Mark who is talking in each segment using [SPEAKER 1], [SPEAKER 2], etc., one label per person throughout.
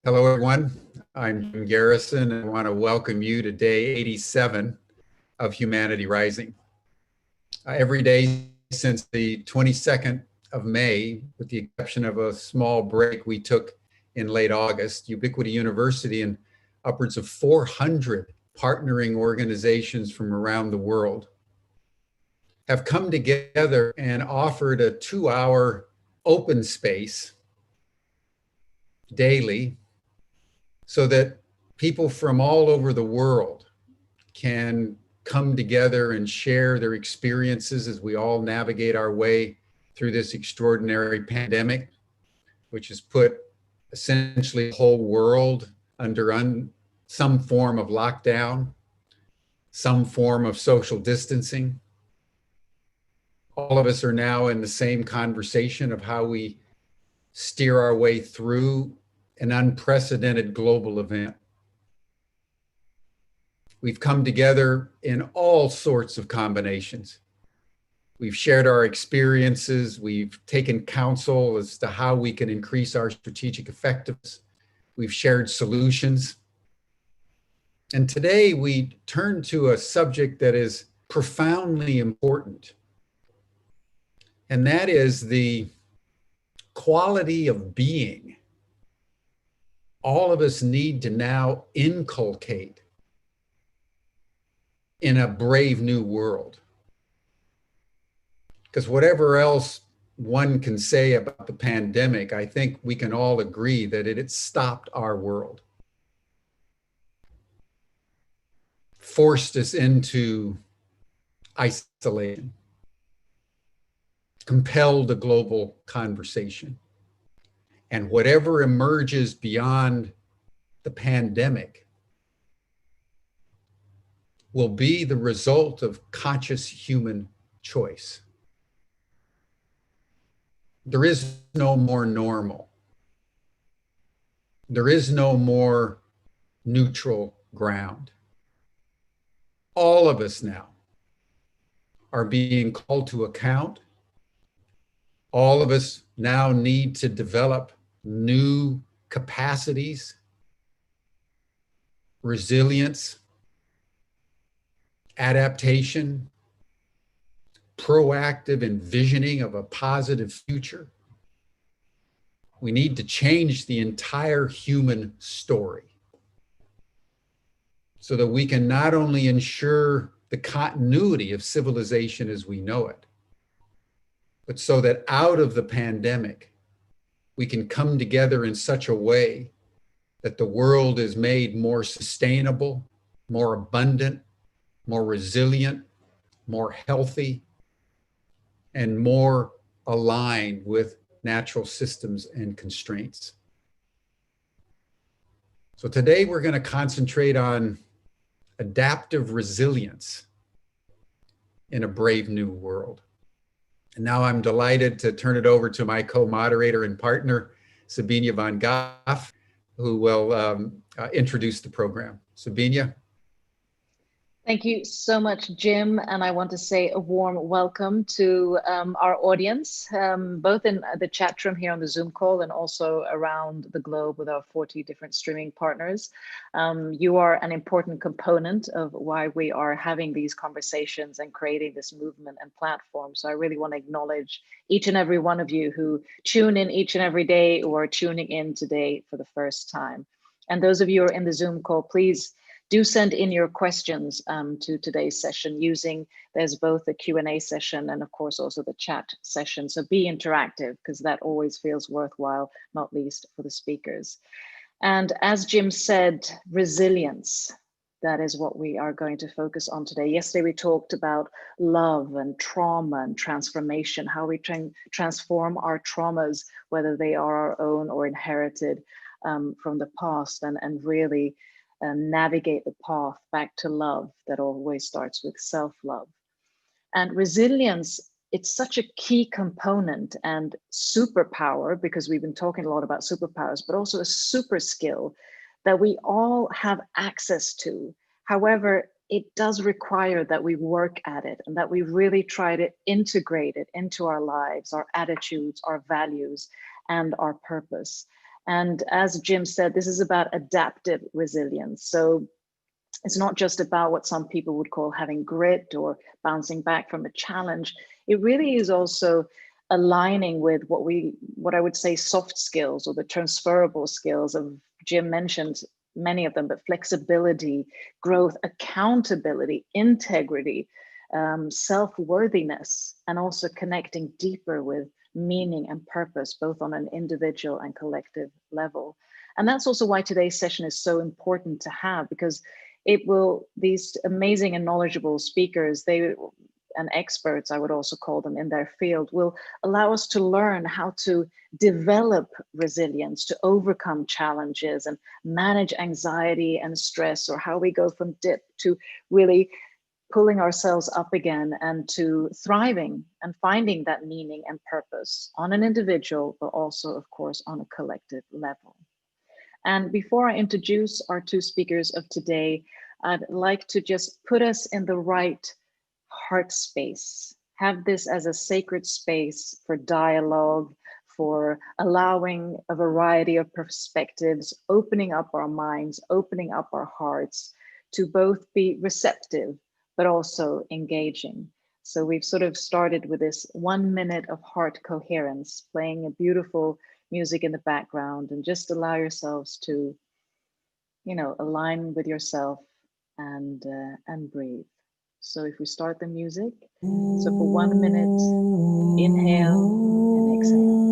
[SPEAKER 1] Hello, everyone. I'm Jim Garrison, and I want to welcome you to day 87 of Humanity Rising. Every day since the 22nd of May, with the exception of a small break we took in late August, Ubiquity University and upwards of 400 partnering organizations from around the world have come together and offered a 2-hour open space daily so that people from all over the world can come together and share their experiences as we all navigate our way through this extraordinary pandemic, which has put essentially the whole world under some form of lockdown, some form of social distancing. All of us are now in the same conversation of how we steer our way through an unprecedented global event. We've come together in all sorts of combinations. We've shared our experiences. We've taken counsel as to how we can increase our strategic effectiveness. We've shared solutions. And today we turn to a subject that is profoundly important, and that is the quality of being all of us need to now inculcate in a brave new world. Because whatever else one can say about the pandemic, I think we can all agree that it stopped our world, forced us into isolation, compelled a global conversation. And whatever emerges beyond the pandemic will be the result of conscious human choice. There is no more normal. There is no more neutral ground. All of us now are being called to account. All of us now need to develop new capacities, resilience, adaptation, proactive envisioning of a positive future. We need to change the entire human story so that we can not only ensure the continuity of civilization as we know it, but so that out of the pandemic, we can come together in such a way that the world is made more sustainable, more abundant, more resilient, more healthy, and more aligned with natural systems and constraints. So today we're going to concentrate on adaptive resilience in a brave new world. And now I'm delighted to turn it over to my co-moderator and partner, Sabine van Gaaf, who will introduce the program. Sabine.
[SPEAKER 2] Thank you so much, Jim. And I want to say a warm welcome to our audience, both in the chat room here on the Zoom call and also around the globe with our 40 different streaming partners. You are an important component of why we are having these conversations and creating this movement and platform. So I really want to acknowledge each and every one of you who tune in each and every day or are tuning in today for the first time. And those of you who are in the Zoom call, please do send in your questions to today's session there's both a Q&A session and of course also the chat session. So be interactive because that always feels worthwhile, not least for the speakers. And as Jim said, resilience, that is what we are going to focus on today. Yesterday we talked about love and trauma and transformation, how we transform our traumas, whether they are our own or inherited from the past, and really navigate the path back to love that always starts with self-love. And resilience, it's such a key component and superpower, because we've been talking a lot about superpowers, but also a super skill that we all have access to. However, it does require that we work at it and that we really try to integrate it into our lives, our attitudes, our values, and our purpose. And as Jim said, this is about adaptive resilience. So it's not just about what some people would call having grit or bouncing back from a challenge. It really is also aligning with what I would say soft skills, or the transferable skills of, Jim mentioned many of them, but flexibility, growth, accountability, integrity, self-worthiness, and also connecting deeper with meaning and purpose, both on an individual and collective level. And that's also why today's session is so important to have, because these amazing and knowledgeable speakers, and experts, I would also call them, in their field, will allow us to learn how to develop resilience, to overcome challenges and manage anxiety and stress, or how we go from dip to really pulling ourselves up again and to thriving and finding that meaning and purpose on an individual, but also, of course, on a collective level. And before I introduce our two speakers of today, I'd like to just put us in the right heart space, have this as a sacred space for dialogue, for allowing a variety of perspectives, opening up our minds, opening up our hearts to both be receptive, but also engaging. So we've sort of started with this 1 minute of heart coherence, playing a beautiful music in the background, and just allow yourselves to, align with yourself and breathe. So if we start the music, so for 1 minute, inhale and exhale.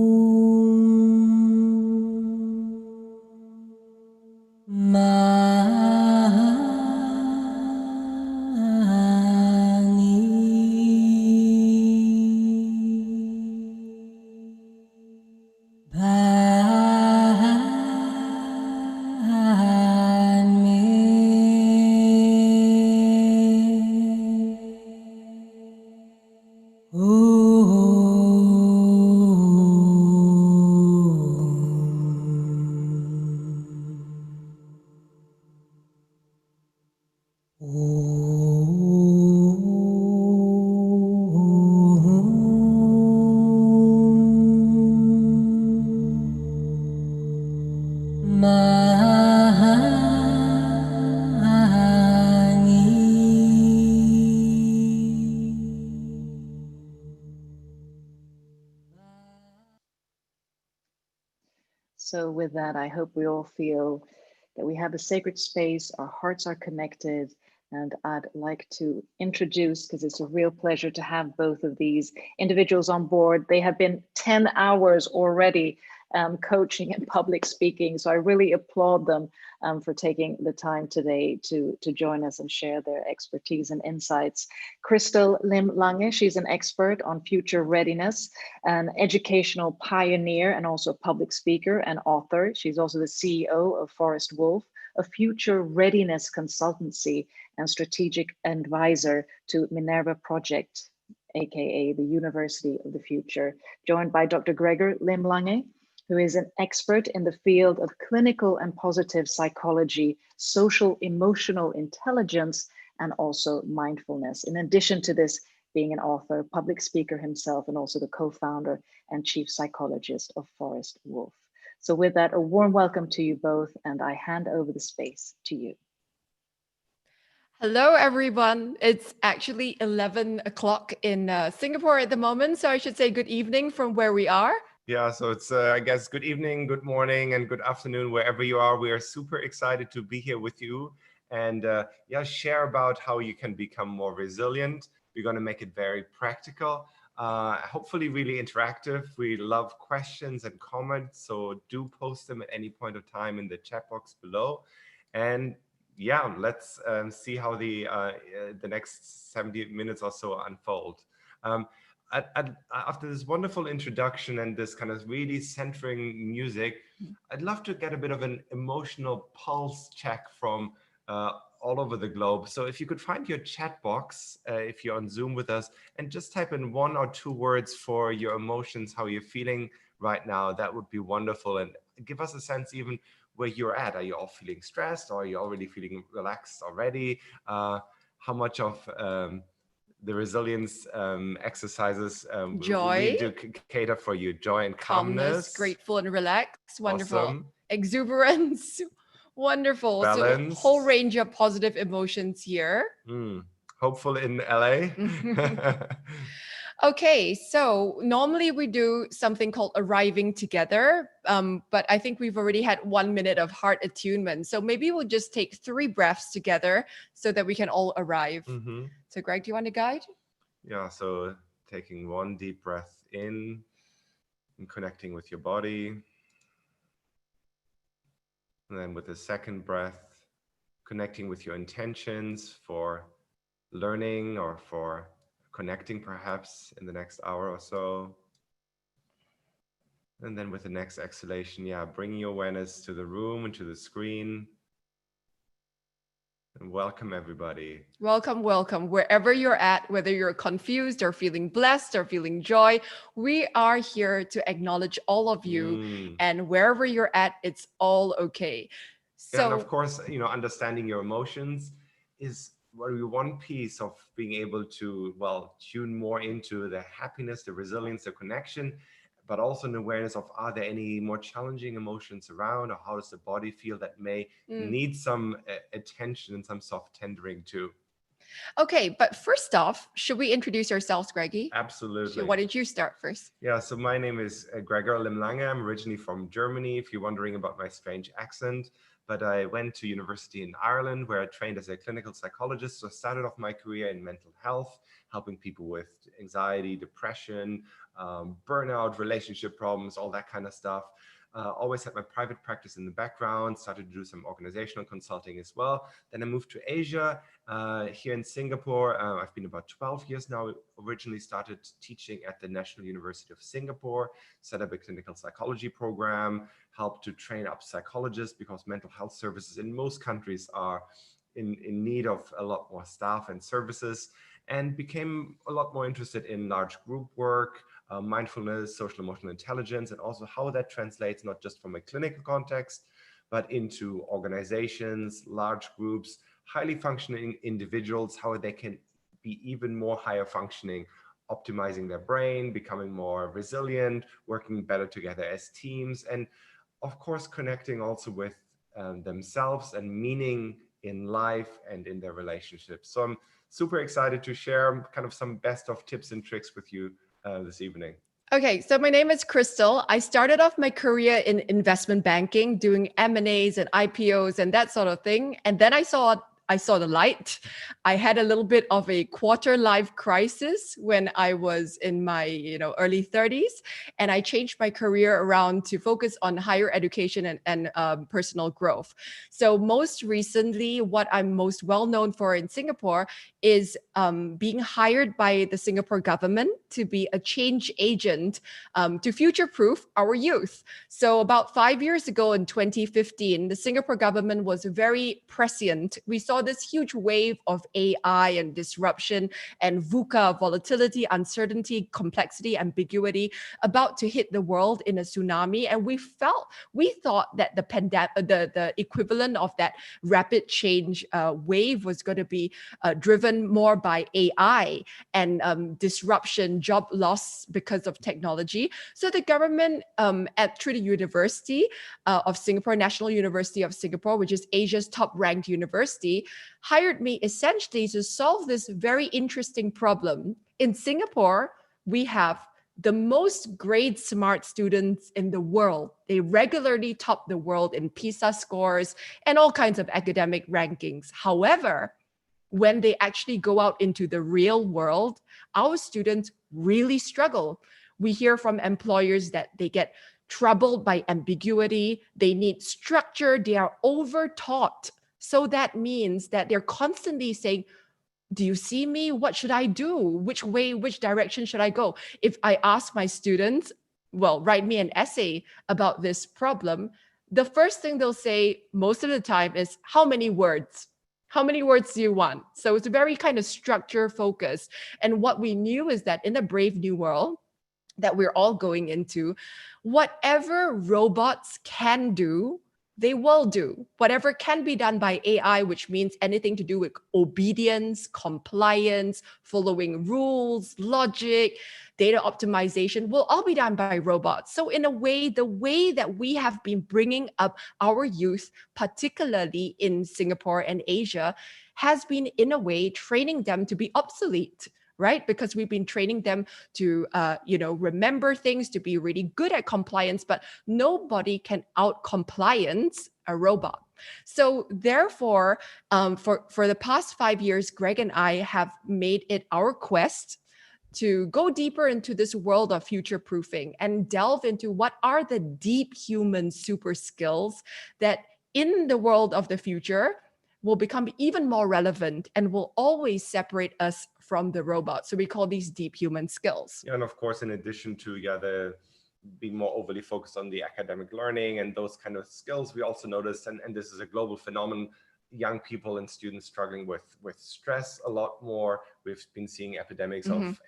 [SPEAKER 2] So with that, I hope we all feel that we have a sacred space, our hearts are connected, and I'd like to introduce, because it's a real pleasure to have both of these individuals on board. They have been 10 hours already coaching and public speaking. So I really applaud them for taking the time today to join us and share their expertise and insights. Crystal Lim-Lange, she's an expert on future readiness, an educational pioneer, and also a public speaker and author. She's also the CEO of Forest Wolf, a future readiness consultancy and strategic advisor to Minerva Project, aka the University of the Future, joined by Dr. Gregor Lim-Lange, who is an expert in the field of clinical and positive psychology, social emotional intelligence, and also mindfulness. In addition to this, being an author, public speaker himself, and also the co-founder and chief psychologist of Forest Wolf. So with that, a warm welcome to you both, and I hand over the space to you.
[SPEAKER 3] Hello, everyone. It's actually 11 o'clock in Singapore at the moment, so I should say good evening from where we are.
[SPEAKER 4] Yeah, so it's, I guess, good evening, good morning, and good afternoon, wherever you are. We are super excited to be here with you and share about how you can become more resilient. We're going to make it very practical, hopefully really interactive. We love questions and comments, so do post them at any point of time in the chat box below. And yeah, let's see how the next 70 minutes or so unfold. After this wonderful introduction and this kind of really centering music, I'd love to get a bit of an emotional pulse check from all over the globe. So if you could find your chat box, if you're on Zoom with us, and just type in 1 or 2 words for your emotions, how you're feeling right now, that would be wonderful. And give us a sense even where you're at. Are you all feeling stressed, or are you already feeling relaxed already? How much of the resilience exercises
[SPEAKER 3] Joy.
[SPEAKER 4] we do cater for you. Joy and calmness.
[SPEAKER 3] Grateful and relaxed. Wonderful.
[SPEAKER 4] Awesome.
[SPEAKER 3] Exuberance. Wonderful.
[SPEAKER 4] Balance.
[SPEAKER 3] So whole range of positive emotions here.
[SPEAKER 4] Hopeful in LA.
[SPEAKER 3] Okay, so normally we do something called arriving together, but I think we've already had 1 minute of heart attunement. So maybe we'll just take 3 breaths together so that we can all arrive. So Greg, do you want to guide?
[SPEAKER 4] Yeah, so taking 1 deep breath in and connecting with your body. And then with the second breath, connecting with your intentions for learning or for connecting perhaps in the next hour or so. And then with the next exhalation, bringing your awareness to the room and to the screen. And welcome everybody.
[SPEAKER 3] Welcome, welcome. Wherever you're at, whether you're confused or feeling blessed or feeling joy, we are here to acknowledge all of you. And wherever you're at, it's all okay. So,
[SPEAKER 4] and of course, understanding your emotions is one piece of being able to, tune more into the happiness, the resilience, the connection, but also an awareness of, are there any more challenging emotions around, or how does the body feel that may need some attention and some soft tendering too?
[SPEAKER 3] Okay, but first off, should we introduce ourselves, Greggy?
[SPEAKER 4] Absolutely.
[SPEAKER 3] Why don't you start first?
[SPEAKER 4] Yeah, so my name is Gregor Lim-Lange. I'm originally from Germany, if you're wondering about my strange accent. But I went to university in Ireland, where I trained as a clinical psychologist. So I started off my career in mental health, helping people with anxiety, depression, burnout, relationship problems, all that kind of stuff. Always had my private practice in the background, started to do some organizational consulting as well. Then I moved to Asia, here in Singapore. I've been about 12 years now. Originally started teaching at the National University of Singapore, set up a clinical psychology program, helped to train up psychologists, because mental health services in most countries are in need of a lot more staff and services, and became a lot more interested in large group work, mindfulness, social emotional intelligence, and also how that translates not just from a clinical context, but into organizations, large groups, highly functioning individuals, how they can be even more higher functioning, optimizing their brain, becoming more resilient, working better together as teams, and of course, connecting also with themselves and meaning in life and in their relationships. So I'm super excited to share kind of some best of tips and tricks with you this evening.
[SPEAKER 3] Okay, so my name is Crystal. I started off my career in investment banking, doing M&As and IPOs and that sort of thing. And then I saw the light. I had a little bit of a quarter life crisis when I was in my early 30s, and I changed my career around to focus on higher education and personal growth. So most recently, what I'm most well known for in Singapore is being hired by the Singapore government to be a change agent to future-proof our youth. So about 5 years ago in 2015, the Singapore government was very prescient. We saw this huge wave of AI and disruption and VUCA, volatility, uncertainty, complexity, ambiguity, about to hit the world in a tsunami. And we thought that the equivalent of that rapid change wave was going to be driven more by AI and disruption, job loss because of technology. So the government through the University of Singapore, National University of Singapore, which is Asia's top ranked university, hired me essentially to solve this very interesting problem. In Singapore, we have the most grade smart students in the world. They regularly top the world in PISA scores and all kinds of academic rankings. However, when they actually go out into the real world, our students really struggle. We hear from employers that they get troubled by ambiguity. They need structure. They are over-taught. So that means that they're constantly saying, do you see me? What should I do? Which direction should I go? If I ask my students, write me an essay about this problem, the first thing they'll say most of the time is, how many words? How many words do you want? So it's a very kind of structure focus. And what we knew is that in a brave new world that we're all going into, whatever robots can do, they will do whatever can be done by AI, which means anything to do with obedience, compliance, following rules, logic, data optimization will all be done by robots. So in a way, the way that we have been bringing up our youth, particularly in Singapore and Asia, has been in a way training them to be obsolete, right? Because we've been training them to, remember things, to be really good at compliance, but nobody can out-compliance a robot. So therefore, for the past 5 years, Greg and I have made it our quest to go deeper into this world of future proofing and delve into what are the deep human super skills that in the world of the future will become even more relevant and will always separate us from the robot. So we call these deep human skills.
[SPEAKER 4] Yeah, and of course, in addition to the being more overly focused on the academic learning and those kind of skills, we also noticed, and this is a global phenomenon, young people and students struggling with stress a lot more. We've been seeing epidemics of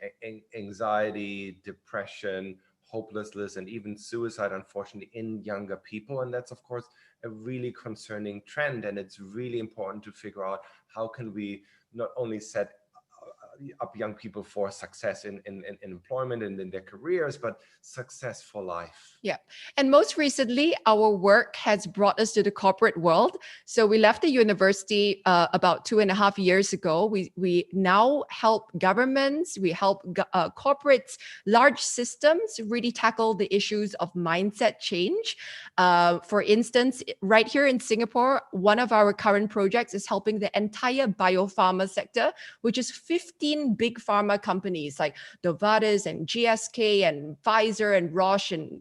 [SPEAKER 4] anxiety, depression, hopelessness, and even suicide, unfortunately, in younger people. And that's, of course, a really concerning trend. And it's really important to figure out how can we not only set up young people for success in employment and in their careers, but success for life.
[SPEAKER 3] Yeah. And most recently, our work has brought us to the corporate world. So we left the university about 2.5 years ago. We now help governments, we help corporates, large systems really tackle the issues of mindset change. For instance, right here in Singapore, one of our current projects is helping the entire biopharma sector, which is 15 big pharma companies like Novartis and GSK and Pfizer and Roche and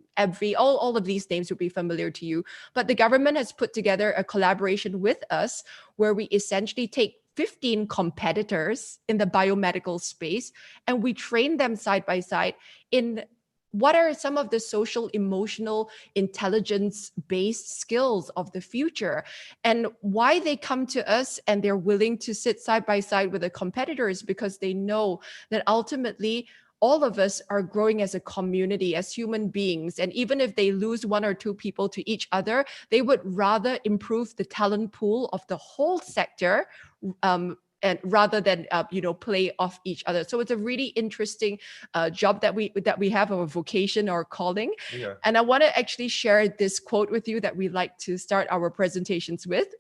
[SPEAKER 3] all of these names would be familiar to you. But the government has put together a collaboration with us where we essentially take 15 competitors in the biomedical space and we train them side by side in what are some of the social, emotional, intelligence-based skills of the future, and why they come to us and they're willing to sit side by side with the competitors, because they know that ultimately all of us are growing as a community, as human beings. And even if they lose 1 or 2 people to each other, they would rather improve the talent pool of the whole sector and rather than play off each other. So it's a really interesting job that we have, our vocation or calling.
[SPEAKER 4] Yeah.
[SPEAKER 3] And I want to actually share this quote with you that we like to start our presentations with.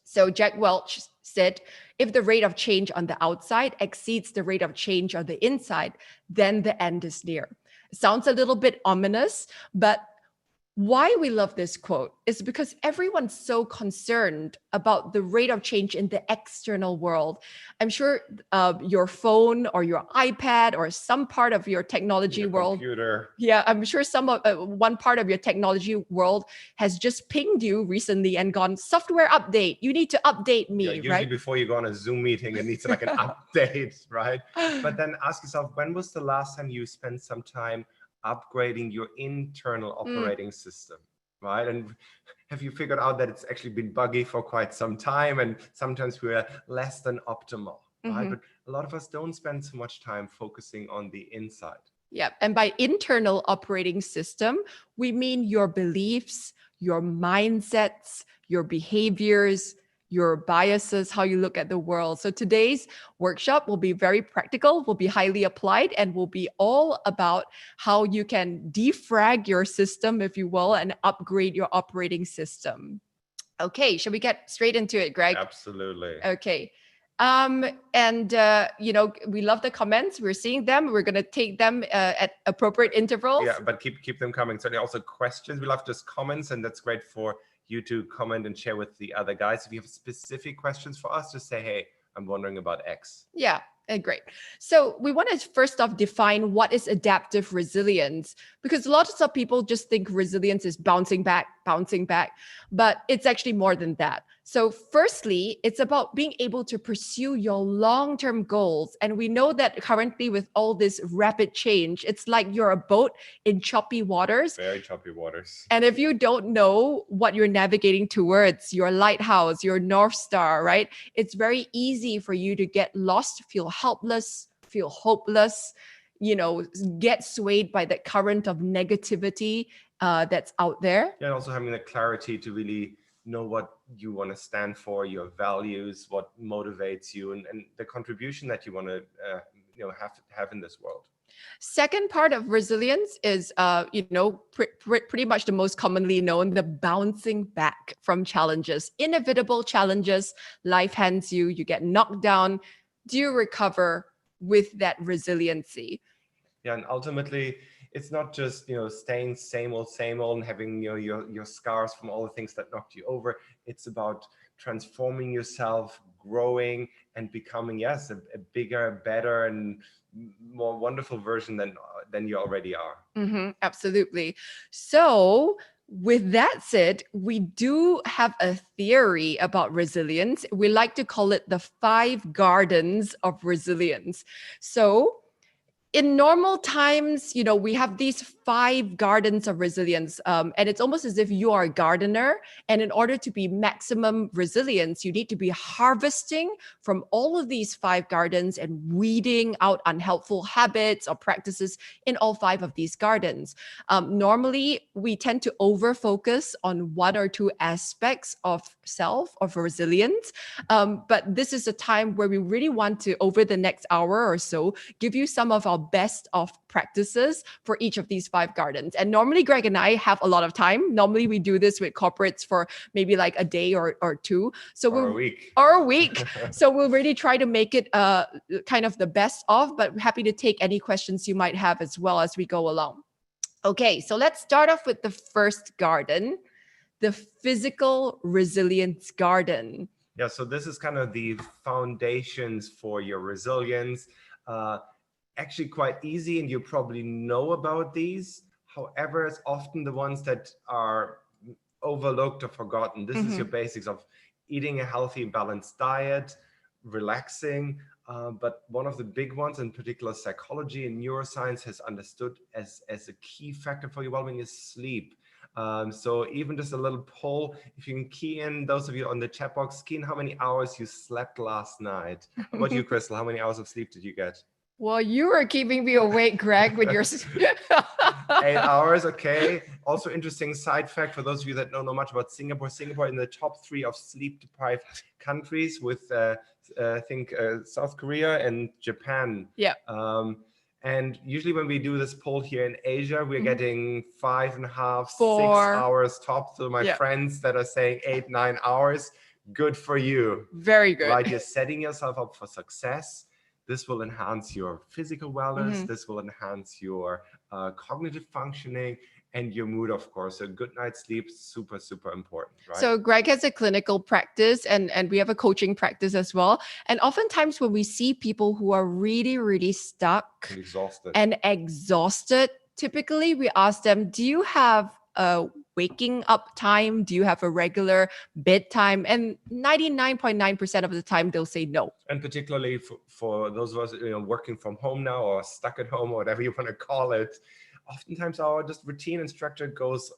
[SPEAKER 3] So Jack Welch said, if the rate of change on the outside exceeds the rate of change on the inside, then the end is near. It sounds a little bit ominous, but why we love this quote is because everyone's so concerned about the rate of change in the external world. I'm sure your phone or your iPad or some part of your technology world,
[SPEAKER 4] computer.
[SPEAKER 3] Yeah, I'm sure one part of your technology world has just pinged you recently and gone, software update, you need to update me,
[SPEAKER 4] usually
[SPEAKER 3] right?
[SPEAKER 4] Before you go on a Zoom meeting, it needs like an update, right? But then ask yourself, when was the last time you spent some time upgrading your internal operating system, right? And have you figured out that it's actually been buggy for quite some time, and sometimes we're less than optimal, right? But a lot of us don't spend so much time focusing on the inside.
[SPEAKER 3] Yeah, and by internal operating system, we mean your beliefs, your mindsets, your behaviors, your biases, how you look at the world. So today's workshop will be very practical, will be highly applied, and will be all about how you can defrag your system, if you will, and upgrade your operating system. Okay, shall we get straight into it, Greg?
[SPEAKER 4] Absolutely.
[SPEAKER 3] Okay. We love the comments. We're seeing them. We're going to take them at appropriate intervals.
[SPEAKER 4] Yeah, but keep them coming. Certainly also questions. We love just comments, and that's great for you to comment and share with the other guys. If you have specific questions for us, just say, hey, I'm wondering about X.
[SPEAKER 3] Yeah, great. So we want to first off define what is adaptive resilience, because lots of people just think resilience is bouncing back, but it's actually more than that. So firstly, it's about being able to pursue your long-term goals. And we know that currently with all this rapid change, it's like you're a boat in choppy waters.
[SPEAKER 4] Very choppy waters.
[SPEAKER 3] And if you don't know what you're navigating towards, your lighthouse, your North Star, right? It's very easy for you to get lost, feel helpless, feel hopeless, get swayed by that current of negativity that's out there.
[SPEAKER 4] Yeah, and also having the clarity to really know what you want to stand for, your values, what motivates you, and the contribution that you want to have in this world.
[SPEAKER 3] Second part of resilience is, pretty much the most commonly known, the bouncing back from challenges, inevitable challenges life hands you. You get knocked down. Do you recover with that resiliency?
[SPEAKER 4] Yeah, and ultimately, it's not just staying same old and having your scars from all the things that knocked you over. It's about transforming yourself, growing, and becoming a bigger, better, and more wonderful version than you already are.
[SPEAKER 3] Absolutely. So with that said, we do have a theory about resilience. We like to call it the 5 gardens of resilience. So in normal times, we have these 5 gardens of resilience, and it's almost as if you are a gardener. And in order to be maximum resilience, you need to be harvesting from all of these 5 gardens and weeding out unhelpful habits or practices in all 5 of these gardens. Normally, we tend to over-focus on 1 or 2 aspects of resilience. But this is a time where we really want to, over the next hour or so, give you some of our best of practices for each of these 5 gardens. And normally Greg and I have a lot of time. Normally we do this with corporates for maybe like a day or 2. So
[SPEAKER 4] or a week.
[SPEAKER 3] So we'll really try to make it kind of the best of, but happy to take any questions you might have as well as we go along. Okay, so let's start off with the first garden, the physical resilience garden.
[SPEAKER 4] Yeah, so this is kind of the foundations for your resilience. Actually quite easy, and you probably know about these. However, it's often the ones that are overlooked or forgotten. This is your basics of eating a healthy, balanced diet, relaxing. But one of the big ones, in particular psychology and neuroscience has understood as a key factor for your well-being, is sleep. So even just a little poll, if you can key in, those of you on the chat box, key in how many hours you slept last night. How about you, Crystal? How many hours of sleep did you get?
[SPEAKER 3] Well, you were keeping me awake, Greg, with your
[SPEAKER 4] 8 hours, okay. Also interesting side fact for those of you that don't know much about Singapore. Singapore in the top 3 of sleep-deprived countries with, I think, South Korea and Japan.
[SPEAKER 3] Yeah.
[SPEAKER 4] And usually when we do this poll here in Asia, we're getting 5.5, 6
[SPEAKER 3] 4
[SPEAKER 4] hours top. So my friends that are saying 8, 9 hours, good for you.
[SPEAKER 3] Very good.
[SPEAKER 4] Right, you're setting yourself up for success. This will enhance your physical wellness. This will enhance your cognitive functioning and your mood, of course. A good night's sleep, super, super important, right?
[SPEAKER 3] So Greg has a clinical practice and we have a coaching practice as well. And oftentimes when we see people who are really, really stuck and exhausted, typically we ask them, do you have a waking up time? Do you have a regular bedtime? And 99.9% of the time they'll say no.
[SPEAKER 4] And particularly for those of us working from home now or stuck at home or whatever you want to call it, oftentimes our just routine and structure goes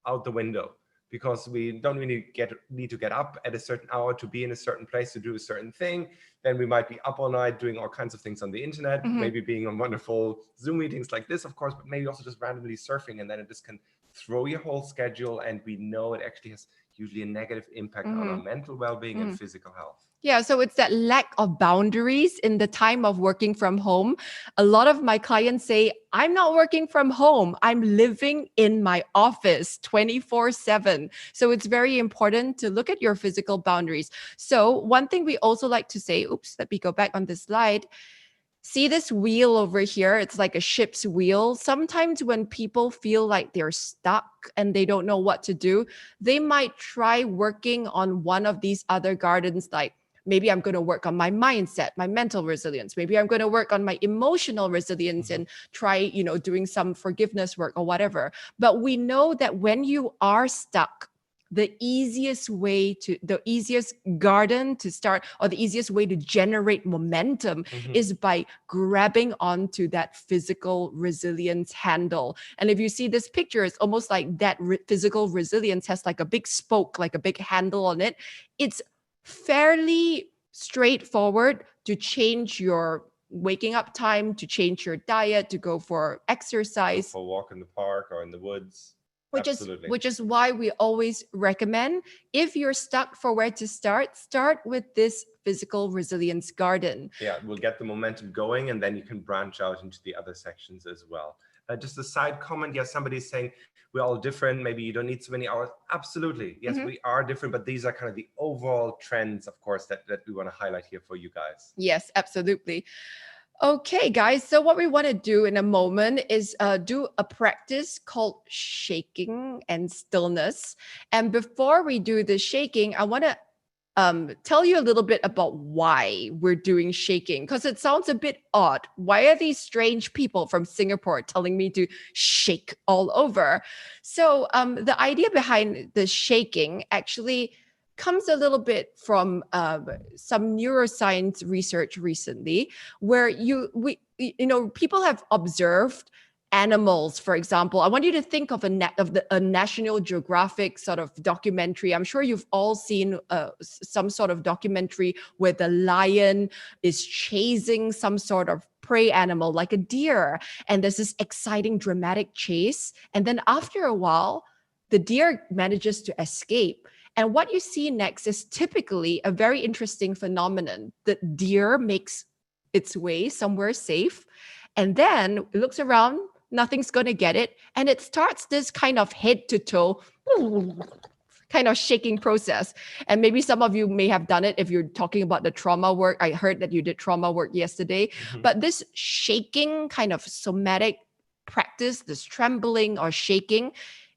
[SPEAKER 4] out the window because we don't really need to get up at a certain hour to be in a certain place to do a certain thing. Then we might be up all night doing all kinds of things on the internet, maybe being on wonderful Zoom meetings like this, of course, but maybe also just randomly surfing, and then it just can throw your whole schedule, and we know it actually has usually a negative impact on our mental well-being and physical health.
[SPEAKER 3] Yeah, so it's that lack of boundaries in the time of working from home. A lot of my clients say, I'm not working from home. I'm living in my office 24/7. So it's very important to look at your physical boundaries. So one thing we also like to say, let me go back on this slide. See this wheel over here? It's like a ship's wheel. Sometimes when people feel like they're stuck and they don't know what to do, they might try working on one of these other gardens, like maybe I'm going to work on my mindset, my mental resilience. Maybe I'm going to work on my emotional resilience and try, doing some forgiveness work or whatever. But we know that when you are stuck, the easiest garden to start, or the easiest way to generate momentum is by grabbing onto that physical resilience handle. And if you see this picture, it's almost like that physical resilience has like a big spoke, like a big handle on it. It's fairly straightforward to change your waking up time, to change your diet, to go for exercise.
[SPEAKER 4] Go for a walk in the park or in the woods. Absolutely.
[SPEAKER 3] which is why we always recommend, if you're stuck for where to start with this physical resilience garden.
[SPEAKER 4] Yeah, we'll get the momentum going, and then you can branch out into the other sections as well. Just a side comment, yes, somebody's saying we're all different, maybe you don't need so many hours. Absolutely, yes, we are different, but these are kind of the overall trends, of course, that we want to highlight here for you guys.
[SPEAKER 3] Yes, absolutely. Okay, guys, so what we want to do in a moment is do a practice called shaking and stillness. And before we do the shaking, I want to tell you a little bit about why we're doing shaking, because it sounds a bit odd. Why are these strange people from Singapore telling me to shake all over? So the idea behind the shaking actually comes a little bit from some neuroscience research recently, where people have observed animals, for example. I want you to think of a National Geographic sort of documentary. I'm sure you've all seen some sort of documentary where the lion is chasing some sort of prey animal like a deer, and there's this exciting dramatic chase, and then after a while the deer manages to escape. And what you see next is typically a very interesting phenomenon. The deer makes its way somewhere safe, and then it looks around, nothing's going to get it, and it starts this kind of head to toe kind of shaking process. And maybe some of you may have done it if you're talking about the trauma work. I heard that you did trauma work yesterday. But this shaking kind of somatic practice, this trembling or shaking,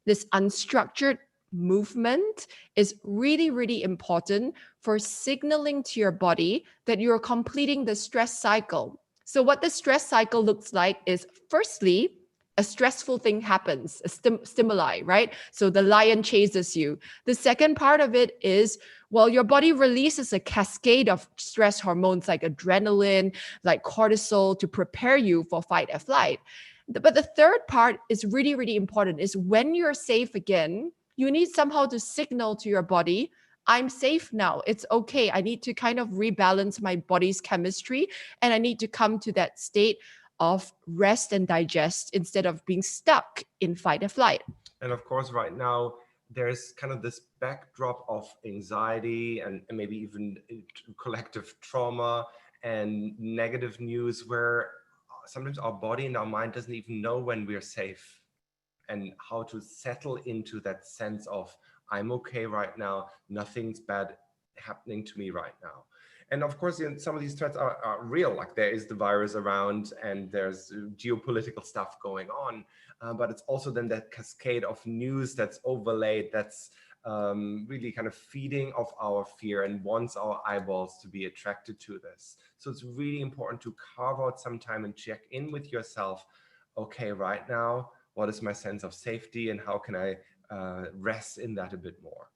[SPEAKER 3] this unstructured movement is really, really important for signaling to your body that you're completing the stress cycle. So what the stress cycle looks like is, firstly, a stressful thing happens, a stimuli, right? So the lion chases you. The second part of it is, well, your body releases a cascade of stress hormones like adrenaline, like cortisol, to prepare you for fight or flight. But the third part is really, really important, is when you're safe again, you need somehow to signal to your body, I'm safe now. It's okay. I need to kind of rebalance my body's chemistry, and I need to come to that state of rest and digest instead of being stuck in fight or flight.
[SPEAKER 4] And of course, right now, there's kind of this backdrop of anxiety and maybe even collective trauma and negative news, where sometimes our body and our mind doesn't even know when we're safe and how to settle into that sense of, I'm okay right now, nothing's bad happening to me right now. And of course, some of these threats are real, like there is the virus around and there's geopolitical stuff going on, but it's also then that cascade of news that's overlaid, that's really kind of feeding off our fear and wants our eyeballs to be attracted to this. So it's really important to carve out some time and check in with yourself. Okay, right now, what is my sense of safety, and how can I rest in that a bit more?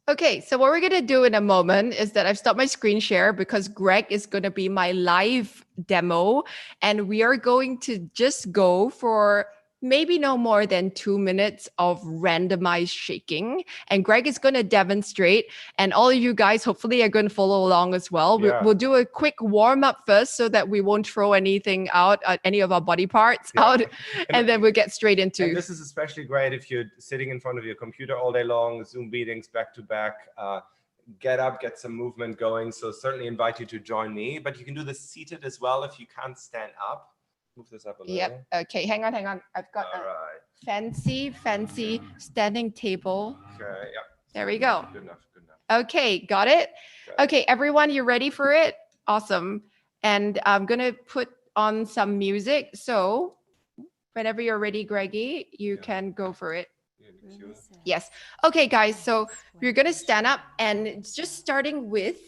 [SPEAKER 3] Okay, so what we're going to do in a moment is that I've stopped my screen share because Greg is going to be my live demo, and we are going to just go for maybe no more than 2 minutes of randomized shaking. And Greg is going to demonstrate, and all of you guys hopefully are going to follow along as well.
[SPEAKER 4] Yeah.
[SPEAKER 3] We'll do a quick warm up first so that we won't throw anything out, any of our body parts out, and then we'll get straight into.
[SPEAKER 4] And this is especially great if you're sitting in front of your computer all day long, Zoom meetings back to back. Get up, get some movement going. So certainly invite you to join me, but you can do this seated as well if you can't stand up. Move this up a little.
[SPEAKER 3] Yep. Okay, hang on. I've got fancy standing table.
[SPEAKER 4] Okay, yeah.
[SPEAKER 3] There we go.
[SPEAKER 4] Good enough.
[SPEAKER 3] Okay, got it? Okay, everyone, you ready for it? Awesome. And I'm going to put on some music. So whenever you're ready, Greggy, you can go for it. Yes. Okay, guys, so you're going to stand up, and it's just starting with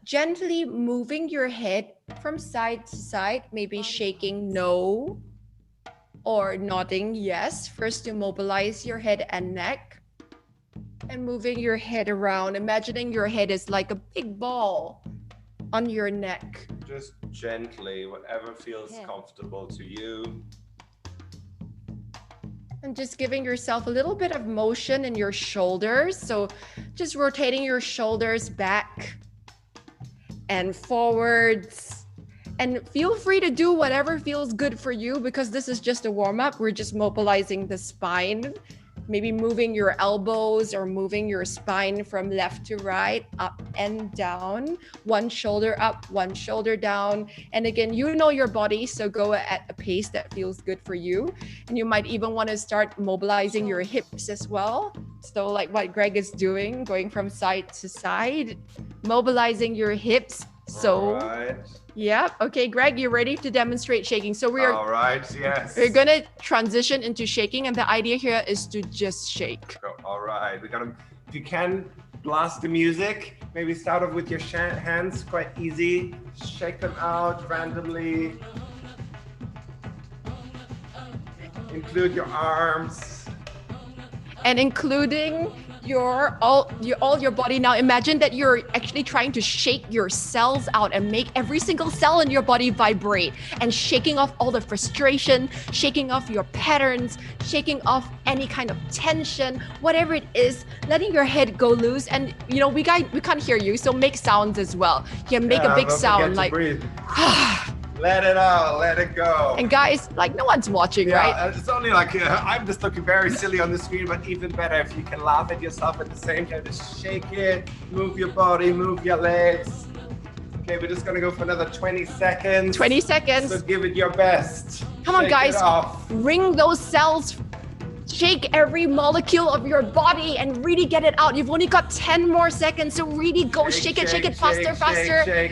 [SPEAKER 3] gently moving your head from side to side, maybe shaking no or nodding yes. First, to mobilize your head and neck, and moving your head around, imagining your head is like a big ball on your neck.
[SPEAKER 4] Just gently, whatever feels comfortable to you.
[SPEAKER 3] And just giving yourself a little bit of motion in your shoulders. So just rotating your shoulders back and forwards. And feel free to do whatever feels good for you, because this is just a warm-up. We're just mobilizing the spine, maybe moving your elbows or moving your spine from left to right, up and down, one shoulder up, one shoulder down. And again, you know your body, so go at a pace that feels good for you. And you might even want to start mobilizing your hips as well. So like what Greg is doing, going from side to side, mobilizing your hips. So,
[SPEAKER 4] All right.
[SPEAKER 3] yeah. Okay, Greg, you ready to demonstrate shaking? So
[SPEAKER 4] All right, yes.
[SPEAKER 3] we're going to transition into shaking. And the idea here is to just shake.
[SPEAKER 4] All right, if you can, blast the music. Maybe start off with your hands, quite easy. Shake them out randomly. Include your arms.
[SPEAKER 3] And including all your body. Now imagine that you're actually trying to shake your cells out and make every single cell in your body vibrate, and shaking off all the frustration, shaking off your patterns, shaking off any kind of tension, whatever it is, letting your head go loose. And we can't hear you, so make sounds as well. You can make a big sound like
[SPEAKER 4] breathe. Let it out, let it go.
[SPEAKER 3] And guys, like no one's watching, right?
[SPEAKER 4] It's only like, I'm just looking very silly on the screen, but even better if you can laugh at yourself at the same time. Just shake it, move your body, move your legs. Okay, we're just gonna go for another 20 seconds.
[SPEAKER 3] 20 seconds.
[SPEAKER 4] So give it your best.
[SPEAKER 3] Come on,
[SPEAKER 4] Shake
[SPEAKER 3] guys.
[SPEAKER 4] it off.
[SPEAKER 3] Ring those cells. Shake every molecule of your body and really get it out. You've only got 10 more seconds, so really go shake it faster,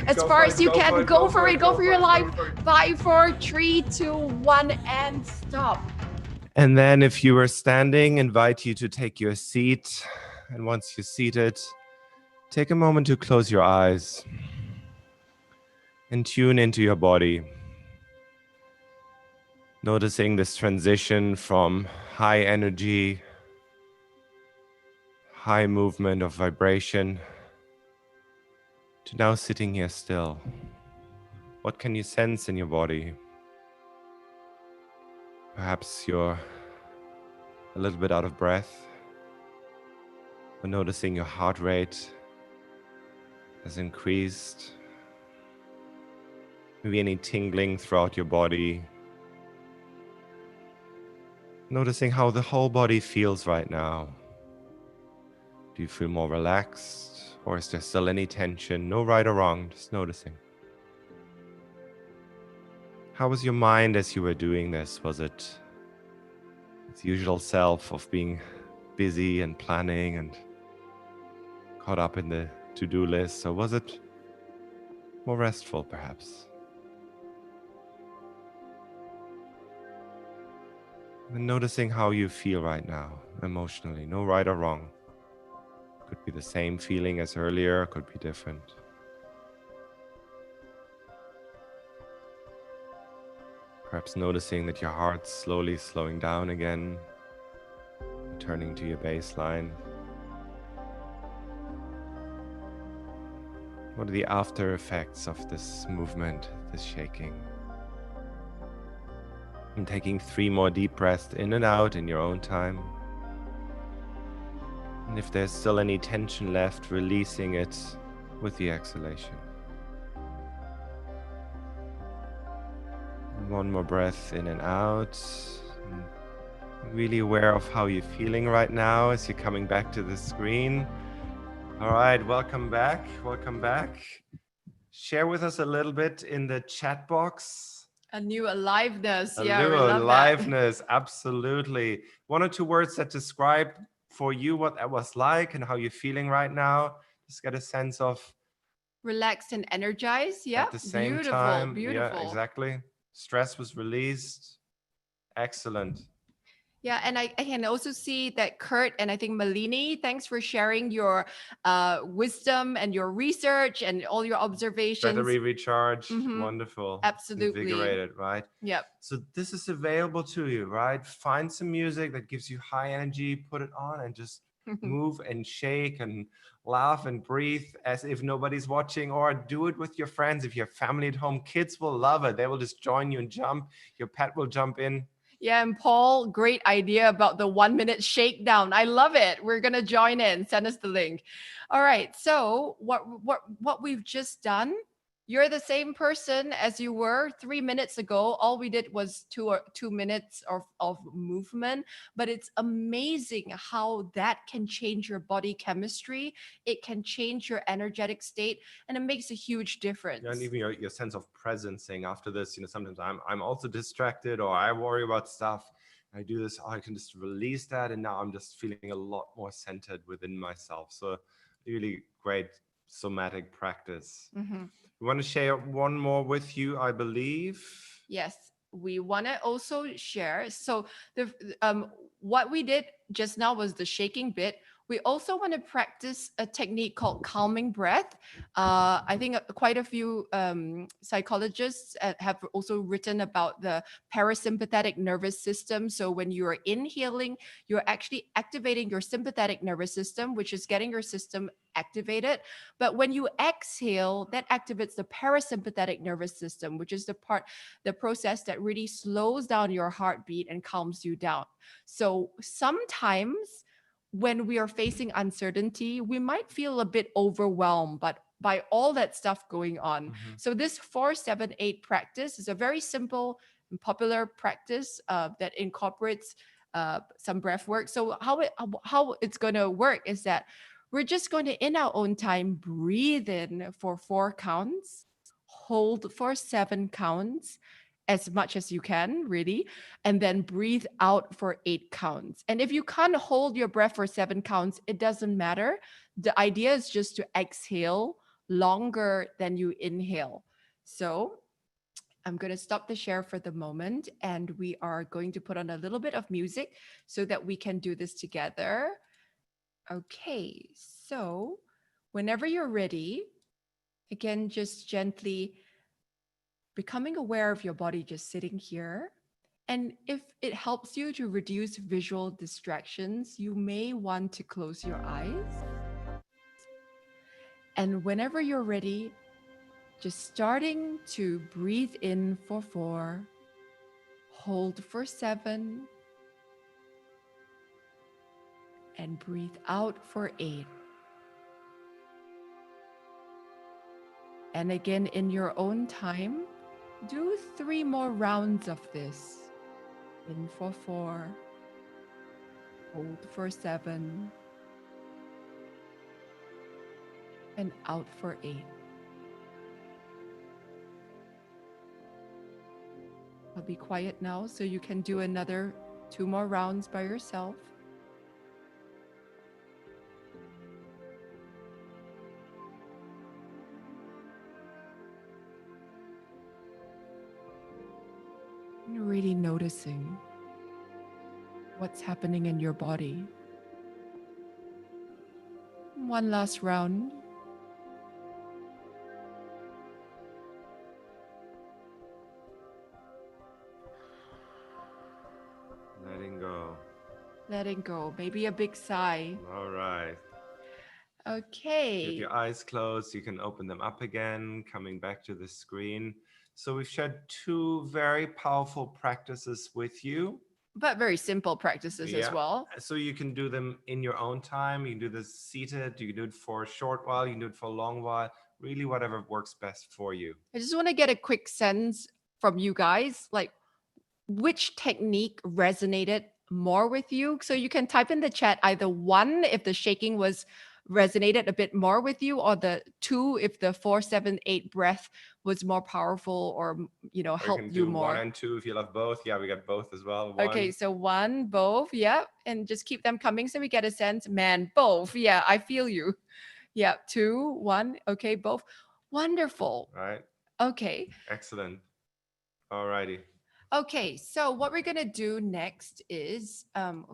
[SPEAKER 3] as far as you can. Go for it, go for your life. 5, 4, 3, 2, 1, and stop.
[SPEAKER 4] And then if you were standing, invite you to take your seat. And once you're seated, take a moment to close your eyes and tune into your body. Noticing this transition from high energy, high movement of vibration to now sitting here still. What can you sense in your body? Perhaps you're a little bit out of breath, or noticing your heart rate has increased. Maybe any tingling throughout your body. Noticing how the whole body feels right now. Do you feel more relaxed, or is there still any tension? No right or wrong, just noticing. How was your mind as you were doing this? Was it its usual self of being busy and planning and caught up in the to-do list, or was it more restful perhaps? And noticing how you feel right now, emotionally, no right or wrong. Could be the same feeling as earlier, could be different. Perhaps noticing that your heart's slowly slowing down again, returning to your baseline. What are the after effects of this movement, this shaking? And taking 3 more deep breaths in and out in your own time. And if there's still any tension left, releasing it with the exhalation. And 1 more breath in and out. And really aware of how you're feeling right now as you're coming back to the screen. All right, welcome back. Welcome back. Share with us a little bit in the chat box.
[SPEAKER 3] A new aliveness.
[SPEAKER 4] A
[SPEAKER 3] Yeah,
[SPEAKER 4] new
[SPEAKER 3] we love
[SPEAKER 4] aliveness, absolutely. 1 or 2 words that describe for you what that was like and how you're feeling right now. Just get a sense of
[SPEAKER 3] relaxed and energized. Yeah,
[SPEAKER 4] at the same
[SPEAKER 3] beautiful,
[SPEAKER 4] time.
[SPEAKER 3] beautiful.
[SPEAKER 4] Yeah, exactly. Stress was released. Excellent.
[SPEAKER 3] Yeah, and I can also see that Kurt and I think Malini, thanks for sharing your wisdom and your research and all your observations.
[SPEAKER 4] Battery recharge,
[SPEAKER 3] Mhm.
[SPEAKER 4] wonderful.
[SPEAKER 3] Absolutely.
[SPEAKER 4] Invigorated, right?
[SPEAKER 3] Yep.
[SPEAKER 4] So this is available to you, right? Find some music that gives you high energy, put it on and just move and shake and laugh and breathe as if nobody's watching, or do it with your friends. If you have family at home, kids will love it. They will just join you and jump. Your pet will jump in.
[SPEAKER 3] Yeah, and Paul, great idea about the 1-minute shakedown. I love it. We're gonna join in. Send us the link. All right. So what we've just done You're the same person as you were 3 minutes ago. All we did was 2 minutes of movement, but it's amazing how that can change your body chemistry. It can change your energetic state, and it makes a huge difference.
[SPEAKER 4] Yeah, and even your sense of presencing after this, sometimes I'm also distracted or I worry about stuff. I do this, I can just release that, and now I'm just feeling a lot more centered within myself. So really great somatic practice. We want to share one more with you, I believe.
[SPEAKER 3] Yes, we want to also share. So what we did just now was the shaking bit. We also want to practice a technique called calming breath. I think quite a few psychologists have also written about the parasympathetic nervous system. So when you are inhaling, you're actually activating your sympathetic nervous system, which is getting your system activated. But when you exhale, that activates the parasympathetic nervous system, which is the process that really slows down your heartbeat and calms you down. So sometimes when we are facing uncertainty, we might feel a bit overwhelmed, but by all that stuff going on. So this 4-7-8 practice is a very simple and popular practice that incorporates some breath work. So how it's going to work is that we're just going to, in our own time, breathe in for 4 counts, hold for 7 counts, as much as you can, really, and then breathe out for 8 counts. And if you can't hold your breath for 7 counts, it doesn't matter. The idea is just to exhale longer than you inhale. So I'm going to stop the share for the moment, and we are going to put on a little bit of music so that we can do this together. Okay, so whenever you're ready, again, just gently becoming aware of your body just sitting here. And if it helps you to reduce visual distractions, you may want to close your eyes. And whenever you're ready, just starting to breathe in for 4, hold for 7, and breathe out for 8. And again, in your own time, do 3 more rounds of this. In for 4, hold for 7, and out for 8. I'll be quiet now so you can do another 2 more rounds by yourself. You're really noticing what's happening in your body. One last round.
[SPEAKER 4] Letting go.
[SPEAKER 3] Letting go. Maybe a big sigh.
[SPEAKER 4] All right.
[SPEAKER 3] Okay.
[SPEAKER 4] With your eyes closed, you can open them up again, coming back to the screen. So we've shared 2 very powerful practices with you.
[SPEAKER 3] But very simple practices as well.
[SPEAKER 4] So you can do them in your own time. You can do this seated. You can do it for a short while. You can do it for a long while. Really, whatever works best for you.
[SPEAKER 3] I just want to get a quick sense from you guys, like which technique resonated more with you. So you can type in the chat either 1 if the shaking was resonated a bit more with you, or the 2 if the 4-7-8 breath was more powerful or helped you more.
[SPEAKER 4] 1 and 2 if you love both. Yeah, we got both as well. 1.
[SPEAKER 3] Okay, so 1, both, yeah, and just keep them coming so we get a sense. Man, both, yeah, I feel you. Yeah, 2, 1, okay, both. Wonderful.
[SPEAKER 4] Right.
[SPEAKER 3] Okay.
[SPEAKER 4] Excellent. All righty.
[SPEAKER 3] Okay, so what we're gonna do next is,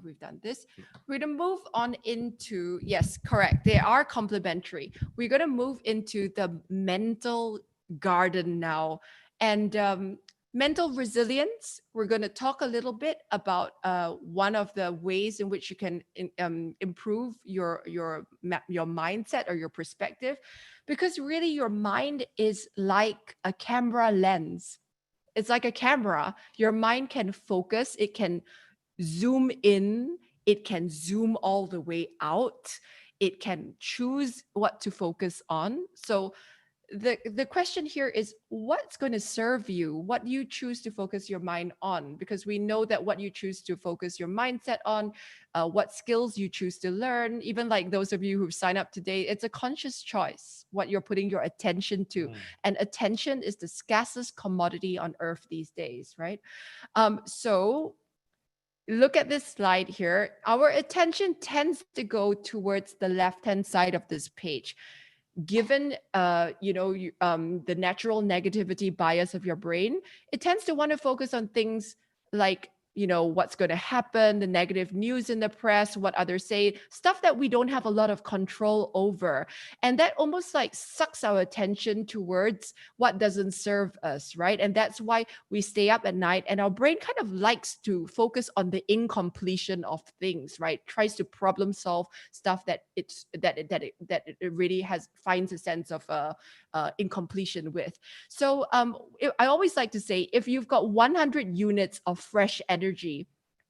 [SPEAKER 3] we've done this. We're gonna move on into, yes, correct. They are complementary. We're gonna move into the mental garden now, and mental resilience. We're gonna talk a little bit about one of the ways in which you can improve your mindset or your perspective, because really your mind is like a camera lens. It's like a camera. Your mind can focus, it can zoom in, it can zoom all the way out, it can choose what to focus on. So the question here is, what's going to serve you? What you choose to focus your mind on? Because we know that what you choose to focus your mindset on, what skills you choose to learn, even like those of you who've signed up today, it's a conscious choice what you're putting your attention to. And attention is the scarcest commodity on earth these days, right? So look at this slide here. Our attention tends to go towards the left-hand side of this page. Given the natural negativity bias of your brain, it tends to want to focus on things like, what's going to happen, the negative news in the press, what others say, stuff that we don't have a lot of control over. And that almost like sucks our attention towards what doesn't serve us, right? And that's why we stay up at night, and our brain kind of likes to focus on the incompletion of things, right? Tries to problem solve stuff that it really finds a sense of incompletion with. So I always like to say, if you've got 100 units of fresh energy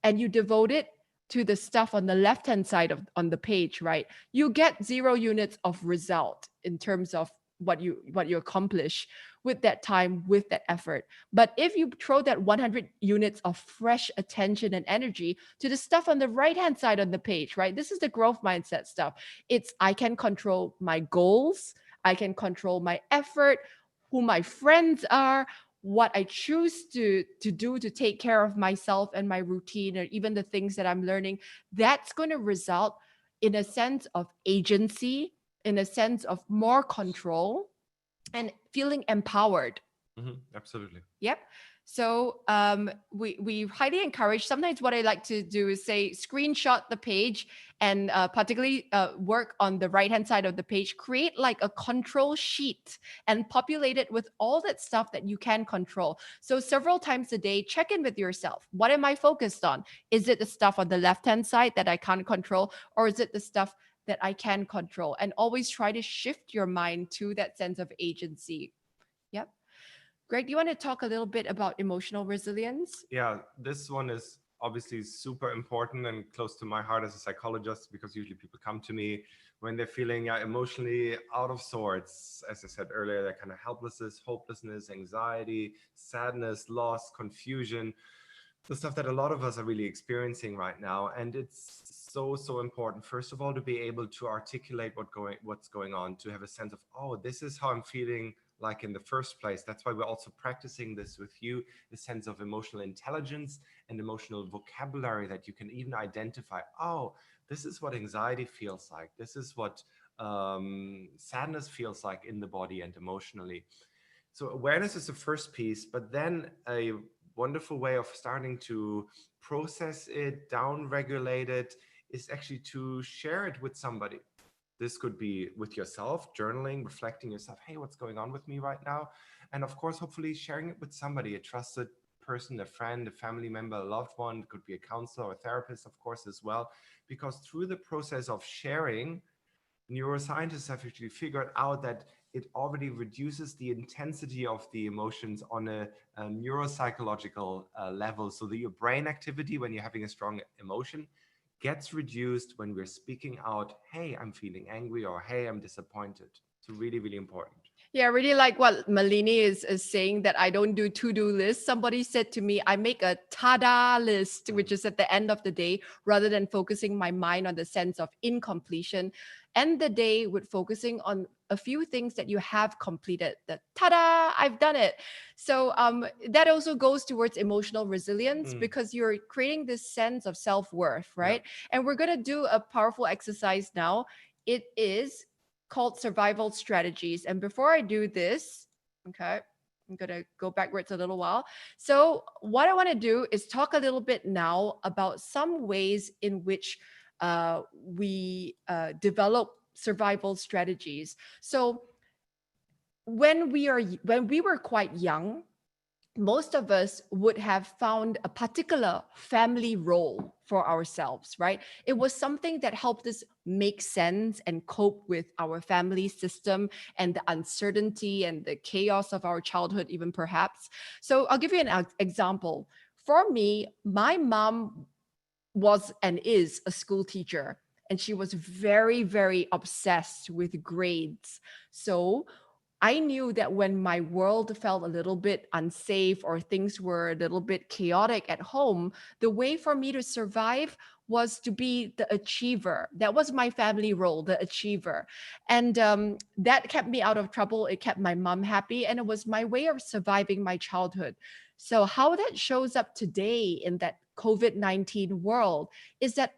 [SPEAKER 3] and you devote it to the stuff on the left-hand side on the page, right, you get 0 units of result in terms of what you accomplish with that time, with that effort. But if you throw that 100 units of fresh attention and energy to the stuff on the right-hand side on the page, right, this is the growth mindset stuff. It's, I can control my goals, I can control my effort, who my friends are, what I choose to do to take care of myself and my routine, or even the things that I'm learning. That's going to result in a sense of agency, in a sense of more control, and feeling empowered.
[SPEAKER 4] Absolutely.
[SPEAKER 3] Yep. So we highly encourage. Sometimes what I like to do is say, screenshot the page, and particularly work on the right-hand side of the page. Create like a control sheet and populate it with all that stuff that you can control. So several times a day, check in with yourself. What am I focused on? Is it the stuff on the left-hand side that I can't control, or is it the stuff that I can control? And always try to shift your mind to that sense of agency. Yep. Greg, do you want to talk a little bit about emotional resilience?
[SPEAKER 4] Yeah, this one is obviously super important and close to my heart as a psychologist, because usually people come to me when they're feeling emotionally out of sorts. As I said earlier, that kind of helplessness, hopelessness, anxiety, sadness, loss, confusion, the stuff that a lot of us are really experiencing right now. And it's so important, first of all, to be able to articulate what's going on, to have a sense of, oh, this is how I'm feeling like in the first place. That's why we're also practicing this with you, the sense of emotional intelligence and emotional vocabulary, that you can even identify, oh, this is what anxiety feels like. This is what sadness feels like in the body and emotionally. So awareness is the first piece, but then a wonderful way of starting to process it, down-regulate it, is actually to share it with somebody. This could be with yourself, journaling, reflecting yourself, hey, what's going on with me right now? And of course, hopefully sharing it with somebody, a trusted person, a friend, a family member, a loved one. It could be a counselor or a therapist, of course, as well. Because through the process of sharing, neuroscientists have actually figured out that it already reduces the intensity of the emotions on a neuropsychological level. So that your brain activity when you're having a strong emotion gets reduced when we're speaking out, hey, I'm feeling angry, or hey, I'm disappointed. So really, really important.
[SPEAKER 3] Yeah, I really like what Malini is saying, that I don't do to-do lists. Somebody said to me, I make a ta-da list, which is at the end of the day, rather than focusing my mind on the sense of incompletion. End the day with focusing on a few things that you have completed. The ta-da, I've done it. So that also goes towards emotional resilience, because you're creating this sense of self-worth, right? Yeah. And we're going to do a powerful exercise now. It is called survival strategies. And before I do this, okay, I'm going to go backwards a little while. So what I want to do is talk a little bit now about some ways in which we develop survival strategies. So when we were quite young, most of us would have found a particular family role for ourselves, right? It was something that helped us make sense and cope with our family system and the uncertainty and the chaos of our childhood, even perhaps. So I'll give you an example. For me, my mom was and is a school teacher, and she was very, very obsessed with grades. So I knew that when my world felt a little bit unsafe or things were a little bit chaotic at home, the way for me to survive was to be the achiever. That was my family role, the achiever. And that kept me out of trouble. It kept my mom happy. And it was my way of surviving my childhood. So, how that shows up today in that COVID-19 world is that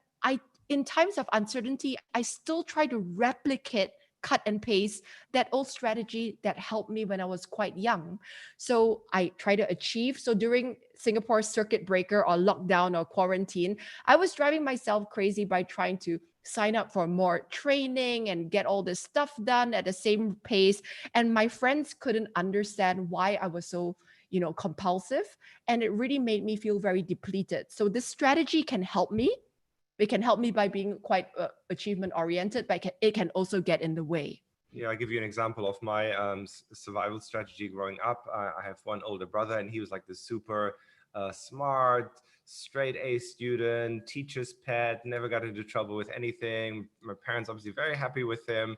[SPEAKER 3] in times of uncertainty, I still try to replicate, cut and paste that old strategy that helped me when I was quite young. So I try to achieve. So during Singapore's circuit breaker or lockdown or quarantine, I was driving myself crazy by trying to sign up for more training and get all this stuff done at the same pace. And my friends couldn't understand why I was so, compulsive. And it really made me feel very depleted. So this strategy can help me. It can help me by being quite achievement oriented, but it can also get in the way.
[SPEAKER 4] Yeah, I'll give you an example of my survival strategy growing up. I have one older brother, and he was like the super smart, straight A student, teacher's pet, never got into trouble with anything. My parents obviously very happy with him.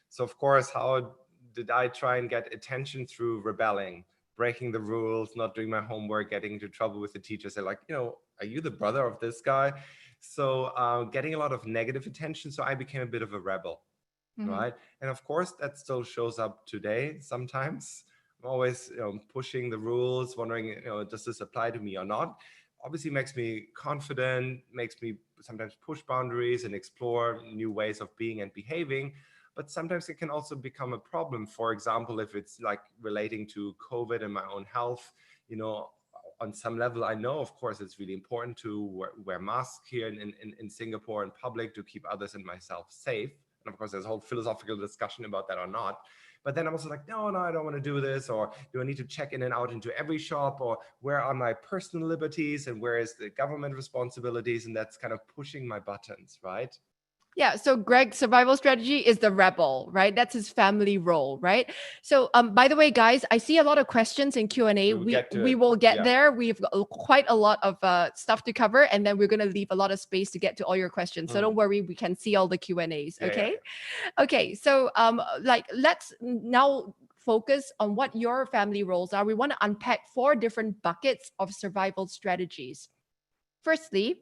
[SPEAKER 4] So of course, how did I try and get attention? Through rebelling, breaking the rules, not doing my homework, getting into trouble with the teachers. They're like, are you the brother of this guy? So getting a lot of negative attention. So I became a bit of a rebel. Right. And of course, that still shows up today. Sometimes I'm always pushing the rules, wondering, does this apply to me or not? Obviously makes me confident, makes me sometimes push boundaries and explore new ways of being and behaving. But sometimes it can also become a problem. For example, if it's like relating to COVID and my own health, on some level, I know, of course, it's really important to wear masks here in Singapore in public to keep others and myself safe. And of course, there's a whole philosophical discussion about that or not. But then I'm also like, no, I don't want to do this. Or do I need to check in and out into every shop? Or where are my personal liberties and where is the government responsibilities? And that's kind of pushing my buttons, right?
[SPEAKER 3] Yeah, so Greg's survival strategy is the rebel, right? That's his family role, right? So, by the way, guys, I see a lot of questions in Q&A. We will get there. We've got quite a lot of stuff to cover, and then we're going to leave a lot of space to get to all your questions. So don't worry, we can see all the Q&As, okay? Yeah. Okay, so let's now focus on what your family roles are. We want to unpack 4 different buckets of survival strategies. Firstly,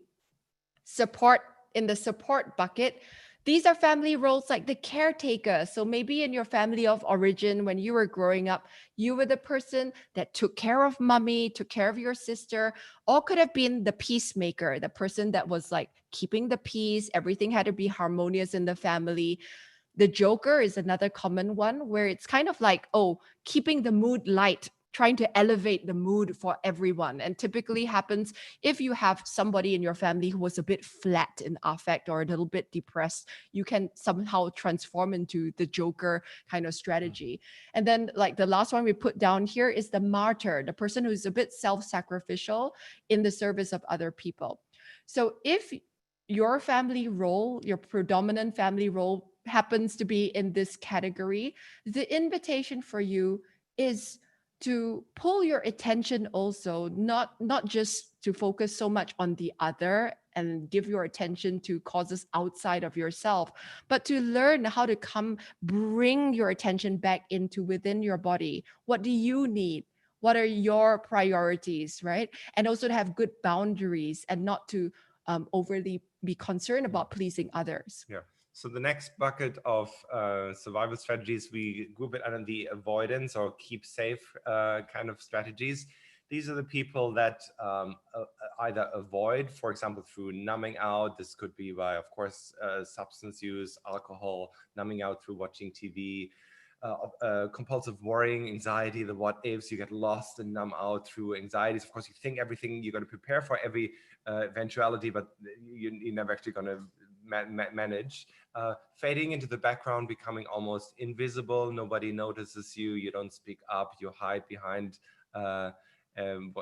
[SPEAKER 3] support. In the support bucket, these are family roles like the caretaker. So maybe in your family of origin, when you were growing up, you were the person that took care of mommy, took care of your sister, or could have been the peacemaker, the person that was like keeping the peace. Everything had to be harmonious in the family. The joker is another common one where it's kind of like, keeping the mood light, trying to elevate the mood for everyone. And typically happens if you have somebody in your family who was a bit flat in affect or a little bit depressed, you can somehow transform into the joker kind of strategy. And then like the last one we put down here is the martyr, the person who's a bit self-sacrificial in the service of other people. So if your family role, your predominant family role happens to be in this category, the invitation for you is to pull your attention also, not just to focus so much on the other and give your attention to causes outside of yourself, but to learn how to bring your attention back into within your body. What do you need? What are your priorities, right? And also to have good boundaries and not to overly be concerned about pleasing others.
[SPEAKER 4] Yeah. So the next bucket of survival strategies, we group it under the avoidance or keep safe kind of strategies. These are the people that either avoid, for example, through numbing out. This could be by, of course, substance use, alcohol, numbing out through watching TV, compulsive worrying, anxiety, the what ifs. You get lost and numb out through anxieties. Of course, you think everything, you're going to prepare for every eventuality, but you're never actually going to manage. Fading into the background, becoming almost invisible. Nobody notices you. You don't speak up. You hide behind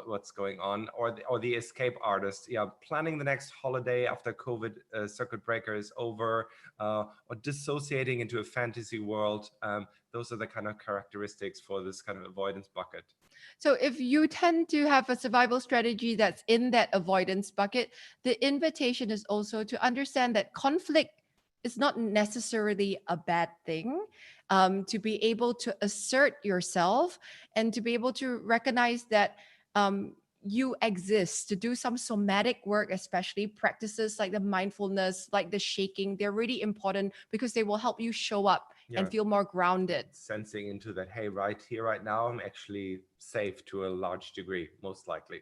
[SPEAKER 4] what's going on. Or the escape artist. Yeah, planning the next holiday after COVID circuit breaker is over, or dissociating into a fantasy world. Those are the kind of characteristics for this kind of avoidance bucket.
[SPEAKER 3] So if you tend to have a survival strategy that's in that avoidance bucket, the invitation is also to understand that conflict is not necessarily a bad thing. To be able to assert yourself and to be able to recognize that you exist, to do some somatic work, especially practices like the mindfulness, like the shaking, they're really important because they will help you show up and feel more grounded.
[SPEAKER 4] Sensing into that, hey, right here, right now, I'm actually safe to a large degree, most likely.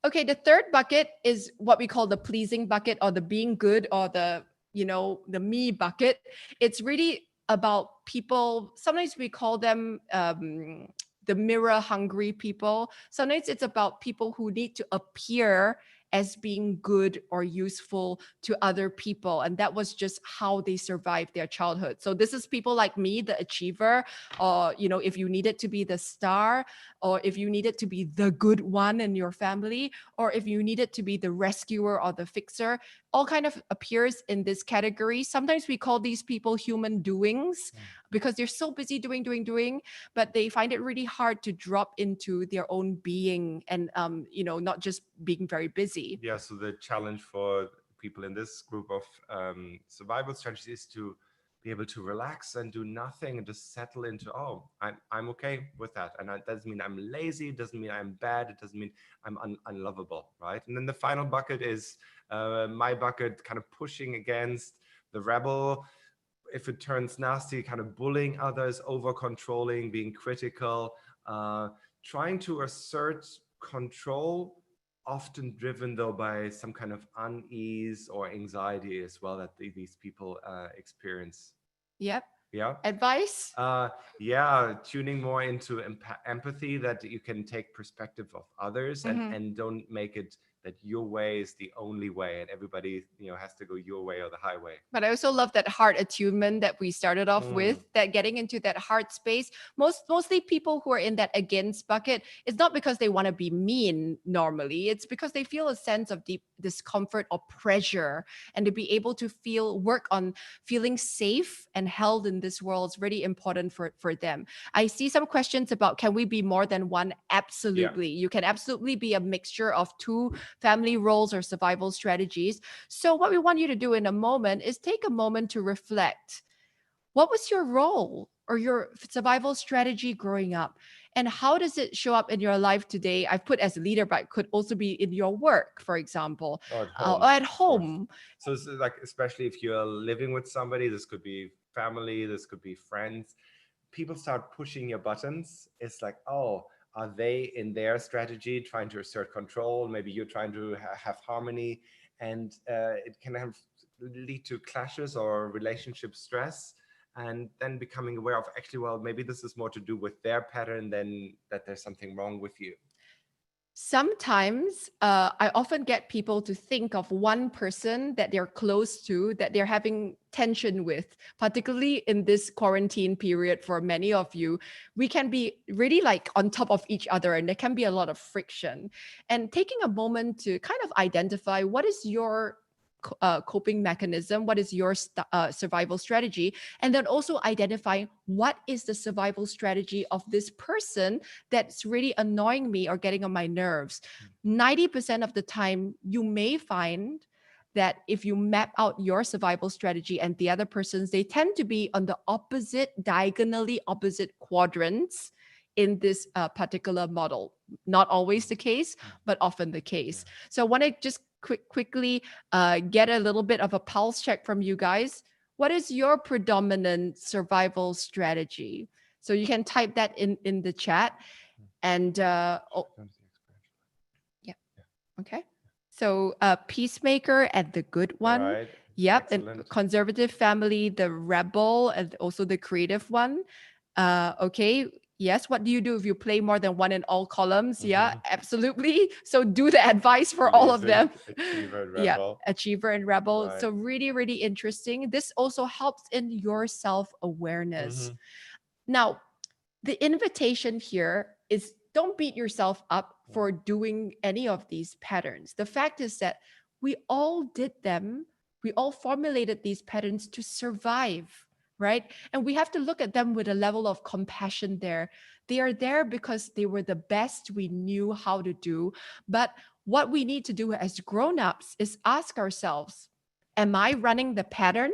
[SPEAKER 3] Okay, the third bucket is what we call the pleasing bucket, or the being good, or the, the me bucket. It's really about people. Sometimes we call them the mirror hungry people. Sometimes it's about people who need to appear as being good or useful to other people. And that was just how they survived their childhood. So this is people like me, the achiever, or, if you needed to be the star, or if you needed to be the good one in your family, or if you needed to be the rescuer or the fixer, all kind of appears in this category. Sometimes we call these people human doings because they're so busy doing, but they find it really hard to drop into their own being and, not just being very busy.
[SPEAKER 4] Yeah, so the challenge for people in this group of survival strategies is to be able to relax and do nothing and just settle into, oh, I'm okay with that. And that doesn't mean I'm lazy, it doesn't mean I'm bad, it doesn't mean I'm unlovable, right? And then the final bucket is my bucket, kind of pushing against the rebel. If it turns nasty, kind of bullying others, over controlling, being critical, trying to assert control, often driven though by some kind of unease or anxiety as well that these people experience.
[SPEAKER 3] Yep.
[SPEAKER 4] Yeah.
[SPEAKER 3] Advice?
[SPEAKER 4] Yeah, tuning more into empathy, that you can take perspective of others and don't make it that your way is the only way and everybody has to go your way or the highway.
[SPEAKER 3] But I also love that heart attunement that we started off with, that getting into that heart space. Mostly people who are in that against bucket, it's not because they want to be mean normally. It's because they feel a sense of deep discomfort or pressure, and to be able to work on feeling safe and held in this world is really important for them. I see some questions about, can we be more than one? Absolutely. Yeah. You can absolutely be a mixture of two family roles or survival strategies. So what we want you to do in a moment is take a moment to reflect. What was your role or your survival strategy growing up? And how does it show up in your life today? I've put as a leader, but it could also be in your work, for example,
[SPEAKER 4] or
[SPEAKER 3] at home.
[SPEAKER 4] So it's like, especially if you're living with somebody, this could be family, this could be friends. People start pushing your buttons. It's like, oh, are they in their strategy trying to assert control? Maybe you're trying to have harmony, and it can lead to clashes or relationship stress. And then becoming aware of, actually, well, maybe this is more to do with their pattern than that there's something wrong with you.
[SPEAKER 3] Sometimes I often get people to think of one person that they're close to, that they're having tension with, particularly in this quarantine period. For many of you, we can be really like on top of each other, and there can be a lot of friction. And taking a moment to kind of identify what is your coping mechanism, what is your survival strategy, and then also identify what is the survival strategy of this person that's really annoying me or getting on my nerves. 90% of the time, you may find that if you map out your survival strategy and the other person's, they tend to be on the diagonally opposite quadrants in this particular model. Not always the case, but often the case. So I want to just quickly get a little bit of a pulse check from you guys. What is your predominant survival strategy? So you can type that in the chat. And okay. So peacemaker and the good one.
[SPEAKER 4] Right.
[SPEAKER 3] Yep.
[SPEAKER 4] Excellent.
[SPEAKER 3] And conservative family, the rebel, and also the creative one. Okay. Yes. What do you do if you play more than one in all columns? Yeah, absolutely. So do the advice for all of them.
[SPEAKER 4] Achiever and rebel.
[SPEAKER 3] Yeah, achiever and rebel.
[SPEAKER 4] Right.
[SPEAKER 3] So really, really interesting. This also helps in your self-awareness. Now, the invitation here is, don't beat yourself up for doing any of these patterns. The fact is that we all did them. We all formulated these patterns to survive, right? And we have to look at them with a level of compassion there. They are there because they were the best we knew how to do. But what we need to do as grown-ups is ask ourselves, am I running the pattern,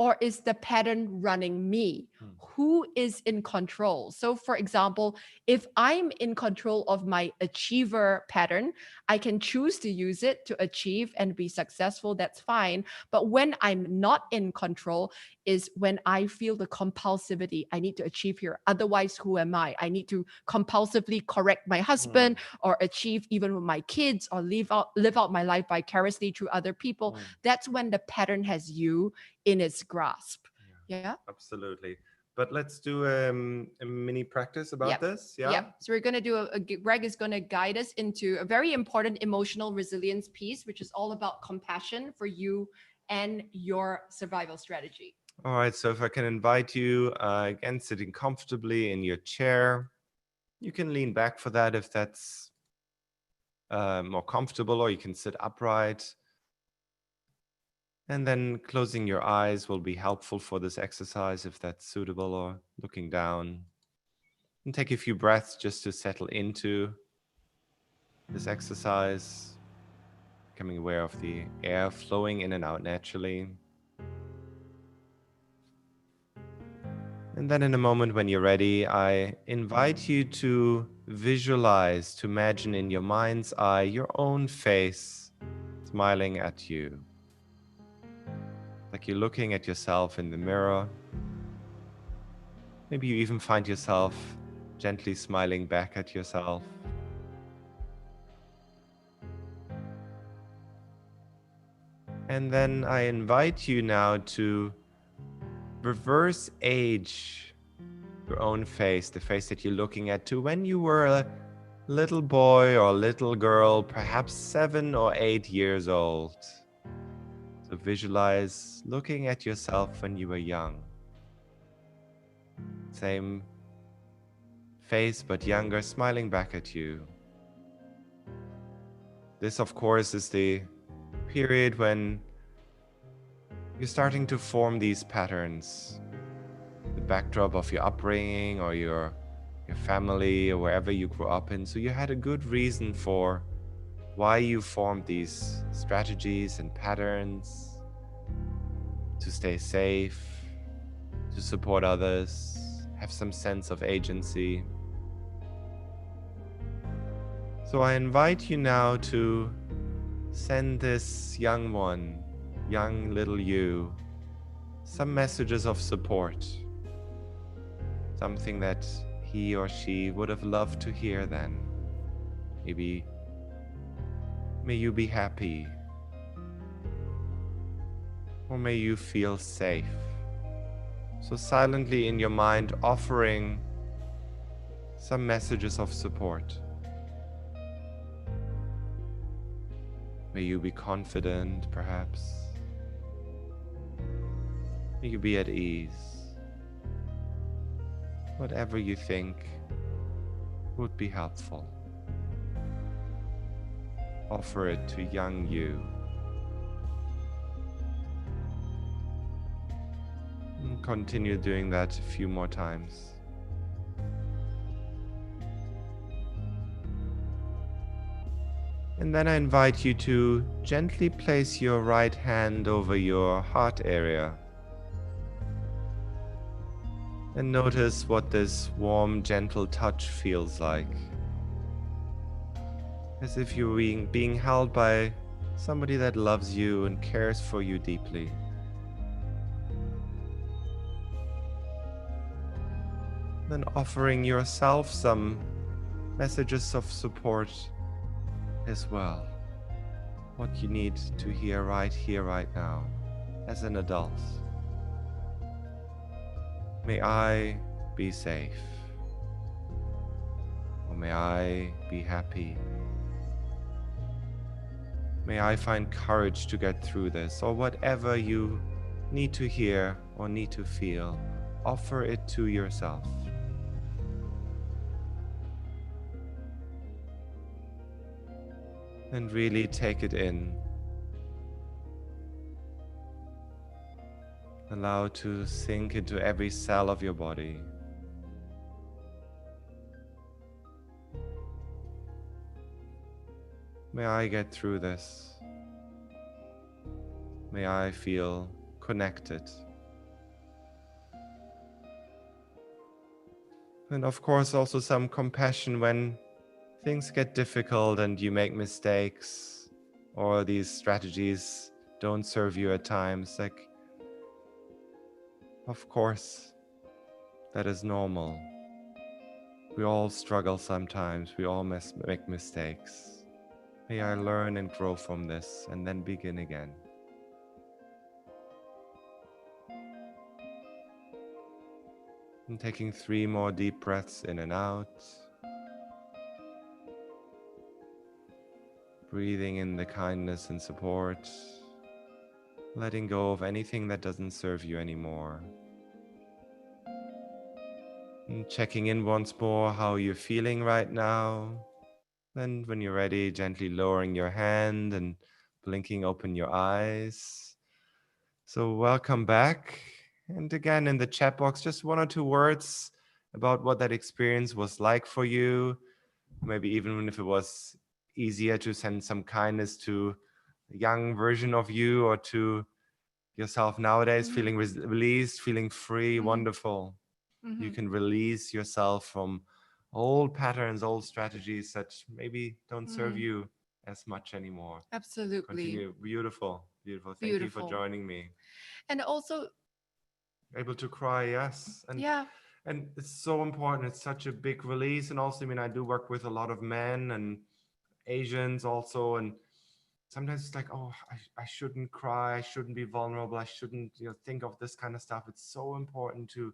[SPEAKER 3] or is the pattern running me? Who is in control? So for example, if I'm in control of my achiever pattern, I can choose to use it to achieve and be successful. That's fine. But when I'm not in control is when I feel the compulsivity. I need to achieve here. Otherwise, who am I? I need to compulsively correct my husband or achieve even with my kids or live out my life vicariously through other people. That's when the pattern has you in its grasp. Yeah.
[SPEAKER 4] Absolutely. But let's do a mini practice about this. Yeah.
[SPEAKER 3] Yep. So we're going to do Greg is going to guide us into a very important emotional resilience piece, which is all about compassion for you and your survival strategy.
[SPEAKER 4] All right. So if I can invite you again, sitting comfortably in your chair, you can lean back for that if that's more comfortable, or you can sit upright. And then closing your eyes will be helpful for this exercise if that's suitable, or looking down. And take a few breaths just to settle into this exercise, becoming aware of the air flowing in and out naturally. And then in a moment when you're ready, I invite you to visualize, to imagine in your mind's eye your own face smiling at you. Like you're looking at yourself in the mirror. Maybe you even find yourself gently smiling back at yourself. And then I invite you now to reverse age your own face, the face that you're looking at, to when you were a little boy or little girl, perhaps 7 or 8 years old. So visualize looking at yourself when you were young. Same face, but younger, smiling back at you. This, of course, is the period when you're starting to form these patterns, the backdrop of your upbringing or your family or wherever you grew up in. So you had a good reason for why you formed these strategies and patterns to stay safe, to support others, have some sense of agency. So I invite you now to send this young one, young little you, some messages of support, something that he or she would have loved to hear then. Maybe, may you be happy, or may you feel safe. So silently in your mind, offering some messages of support. May you be confident, perhaps. May you be at ease. Whatever you think would be helpful. Offer it to young you. And continue doing that a few more times. And then I invite you to gently place your right hand over your heart area. And notice what this warm, gentle touch feels like. As if you're being held by somebody that loves you and cares for you deeply. Then offering yourself some messages of support as well. What you need to hear right now, as an adult. May I be safe, or may I be happy. May I find courage to get through this, or whatever you need to hear or need to feel, offer it to yourself. And really take it in. Allow it to sink into every cell of your body. May I get through this. May I feel connected And of course, also some compassion when things get difficult and you make mistakes or these strategies don't serve you at times. Like, of course, that is normal. We all struggle sometimes. We all make mistakes. May I learn and grow from this and then begin again. And taking 3 more deep breaths in and out. Breathing in the kindness and support. Letting go of anything that doesn't serve you anymore. And checking in once more how you're feeling right now. Then when you're ready, gently lowering your hand and blinking open your eyes. So welcome back. And again, in the chat box, just 1 or 2 words about what that experience was like for you. Maybe even if it was easier to send some kindness to a young version of you or to yourself nowadays, feeling released, feeling free, wonderful. You can release yourself from old patterns, old strategies that maybe don't serve you as much anymore.
[SPEAKER 3] Absolutely.
[SPEAKER 4] Continue. Beautiful, beautiful. Thank you for joining me.
[SPEAKER 3] And also,
[SPEAKER 4] able to cry, yes. And
[SPEAKER 3] yeah.
[SPEAKER 4] And it's so important. It's such a big release. And also, I mean, I do work with a lot of men and Asians also. And sometimes it's like, oh, I shouldn't cry. I shouldn't be vulnerable. I shouldn't, think of this kind of stuff. It's so important to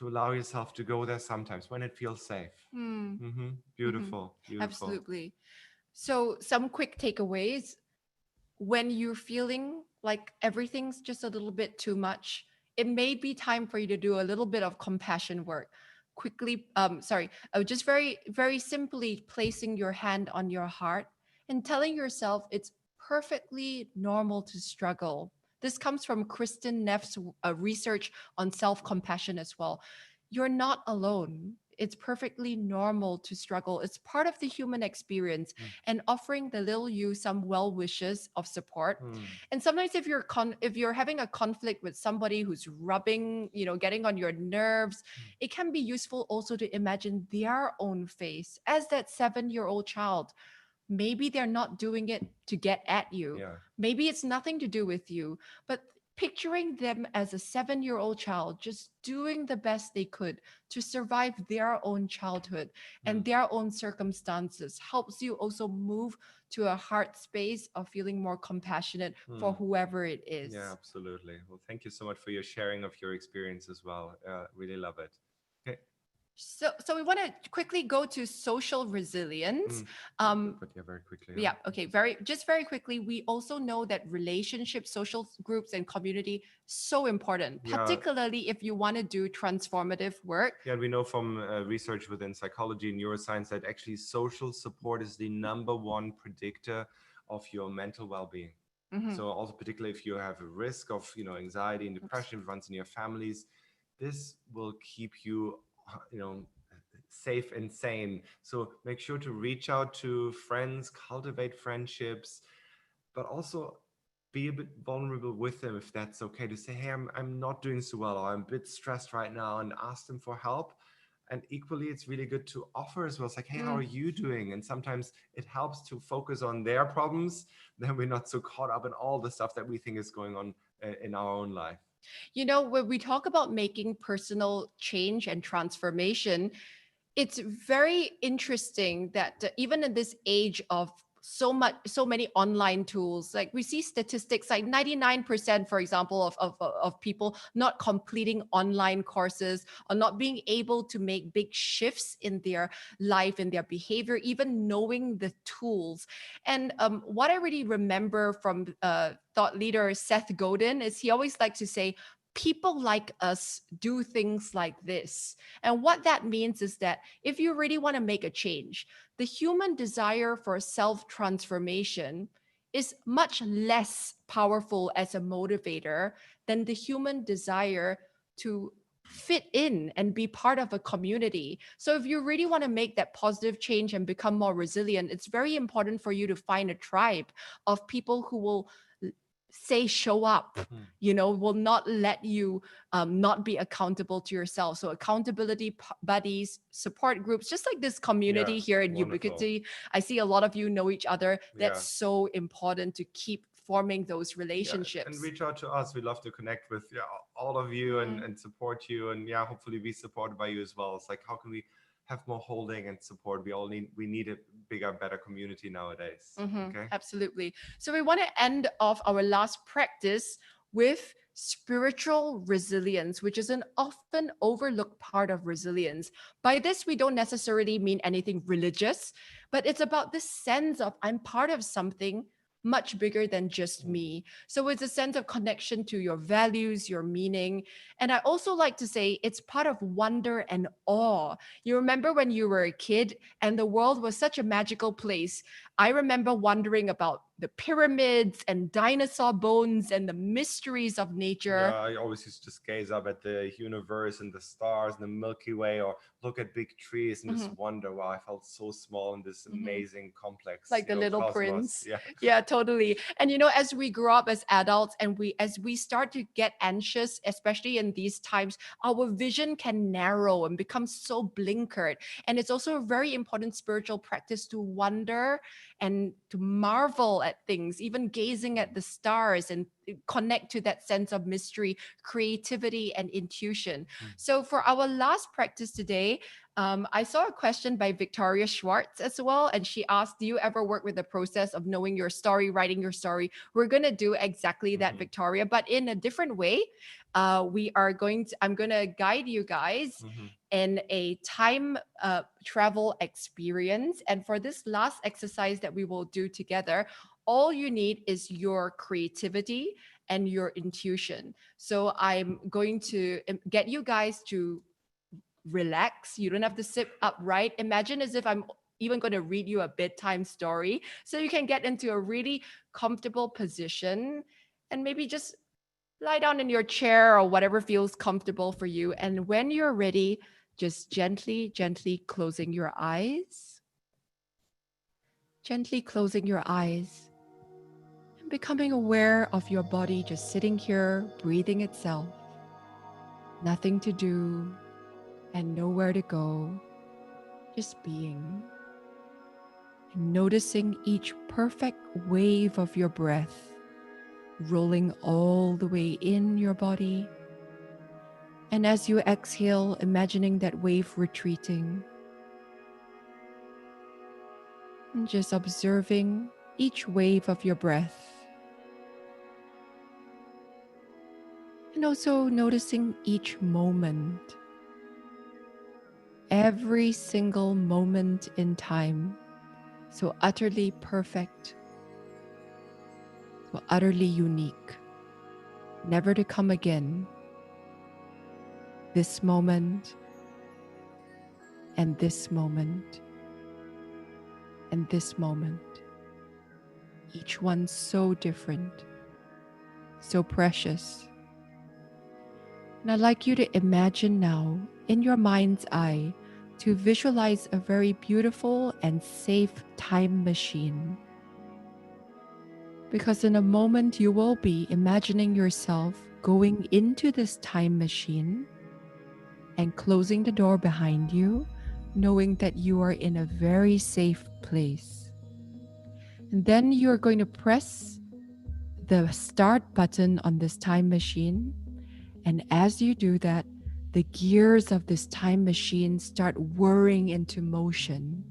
[SPEAKER 4] allow yourself to go there sometimes when it feels safe. Beautiful, beautiful.
[SPEAKER 3] Absolutely. So some quick takeaways. When you're feeling like everything's just a little bit too much, it may be time for you to do a little bit of compassion work. Quickly, just very, very simply placing your hand on your heart and telling yourself it's perfectly normal to struggle. This comes from Kristen Neff's research on self-compassion as well. You're not alone. It's perfectly normal to struggle. It's part of the human experience, and offering the little you some well wishes of support. And sometimes if you're having a conflict with somebody who's rubbing, getting on your nerves, it can be useful also to imagine their own face as that 7-year-old child. Maybe they're not doing it to get at you.
[SPEAKER 4] Yeah.
[SPEAKER 3] Maybe it's nothing to do with you, but picturing them as a 7-year-old child just doing the best they could to survive their own childhood and their own circumstances helps you also move to a heart space of feeling more compassionate for whoever it is.
[SPEAKER 4] Yeah, absolutely. Well, thank you so much for your sharing of your experience as well. Really love it. Okay.
[SPEAKER 3] So we want to quickly go to social resilience.
[SPEAKER 4] But yeah, very quickly.
[SPEAKER 3] Yeah. Okay. Very quickly. We also know that relationships, social groups, and community so important,
[SPEAKER 4] Yeah.
[SPEAKER 3] particularly if you want to do transformative work.
[SPEAKER 4] Yeah, and we know from research within psychology and neuroscience that actually social support is the #1 predictor of your mental well-being. So also particularly if you have a risk of anxiety and depression, if it runs in your families, this will keep you safe and sane. So make sure to reach out to friends, cultivate friendships, but also be a bit vulnerable with them if that's okay, to say, hey, I'm not doing so well, or I'm a bit stressed right now, and ask them for help. And equally, it's really good to offer as well. It's like, hey, how are you doing? And sometimes it helps to focus on their problems. Then we're not so caught up in all the stuff that we think is going on in our own life.
[SPEAKER 3] When we talk about making personal change and transformation, it's very interesting that even in this age of so many online tools, like we see statistics like 99%, for example, of people not completing online courses or not being able to make big shifts in their life, in their behavior, even knowing the tools. And what I really remember from thought leader Seth Godin is he always likes to say, people like us do things like this. And what that means is that if you really want to make a change, the human desire for self-transformation is much less powerful as a motivator than the human desire to fit in and be part of a community. So if you really want to make that positive change and become more resilient, it's very important for you to find a tribe of people who will say show up, will not let you not be accountable to yourself. So accountability buddies, support groups, just like this community here in
[SPEAKER 4] wonderful.
[SPEAKER 3] Ubiquity. I see a lot of you know each other. That's
[SPEAKER 4] Yeah.
[SPEAKER 3] so important to keep forming those relationships.
[SPEAKER 4] And reach out to us. We love to connect with all of you and support you, and hopefully be supported by you as well. It's like, how can we have more holding and support? We need a bigger, better community nowadays. Okay.
[SPEAKER 3] Absolutely. So we want to end off our last practice with spiritual resilience, which is an often overlooked part of resilience. By this, we don't necessarily mean anything religious, but it's about this sense of I'm part of something much bigger than just me. So it's a sense of connection to your values, your meaning. And I also like to say it's part of wonder and awe. You remember when you were a kid and the world was such a magical place. I remember wondering about the pyramids and dinosaur bones and the mysteries of nature.
[SPEAKER 4] Yeah, I always used to just gaze up at the universe and the stars and the Milky Way, or look at big trees and just wonder, wow, I felt so small in this amazing complex.
[SPEAKER 3] Like the Little
[SPEAKER 4] cosmos.
[SPEAKER 3] Prince.
[SPEAKER 4] Yeah.
[SPEAKER 3] Yeah, totally. And as we grow up as adults and as we start to get anxious, especially in these times, our vision can narrow and become so blinkered. And it's also a very important spiritual practice to wonder and to marvel at things, even gazing at the stars, and connect to that sense of mystery, creativity, and intuition. So for our last practice today, I saw a question by Victoria Schwartz as well, and she asked, do you ever work with the process of knowing your story, writing your story? We're going to do exactly that, Victoria, but in a different way. I'm going to guide you guys in a time travel experience. And for this last exercise that we will do together, all you need is your creativity and your intuition. So I'm going to get you guys to relax. You don't have to sit upright. Imagine as if I'm even going to read you a bedtime story, so you can get into a really comfortable position and maybe just lie down in your chair or whatever feels comfortable for you. And when you're ready, just gently, gently closing your eyes. Gently closing your eyes and becoming aware of your body just sitting here, breathing itself. Nothing to do and nowhere to go, just being. And noticing each perfect wave of your breath rolling all the way in your body. And as you exhale, imagining that wave retreating. And just observing each wave of your breath. And also noticing each moment. Every single moment in time. So utterly perfect. So utterly unique. Never to come again. This moment. And this moment. And this moment. Each one so different, so precious. And I'd like you to imagine now, in your mind's eye, to visualize a very beautiful and safe time machine. Because in a moment you will be imagining yourself going into this time machine and closing the door behind you, knowing that you are in a very safe place. And then you're going to press the start button on this time machine. And as you do that, the gears of this time machine start whirring into motion.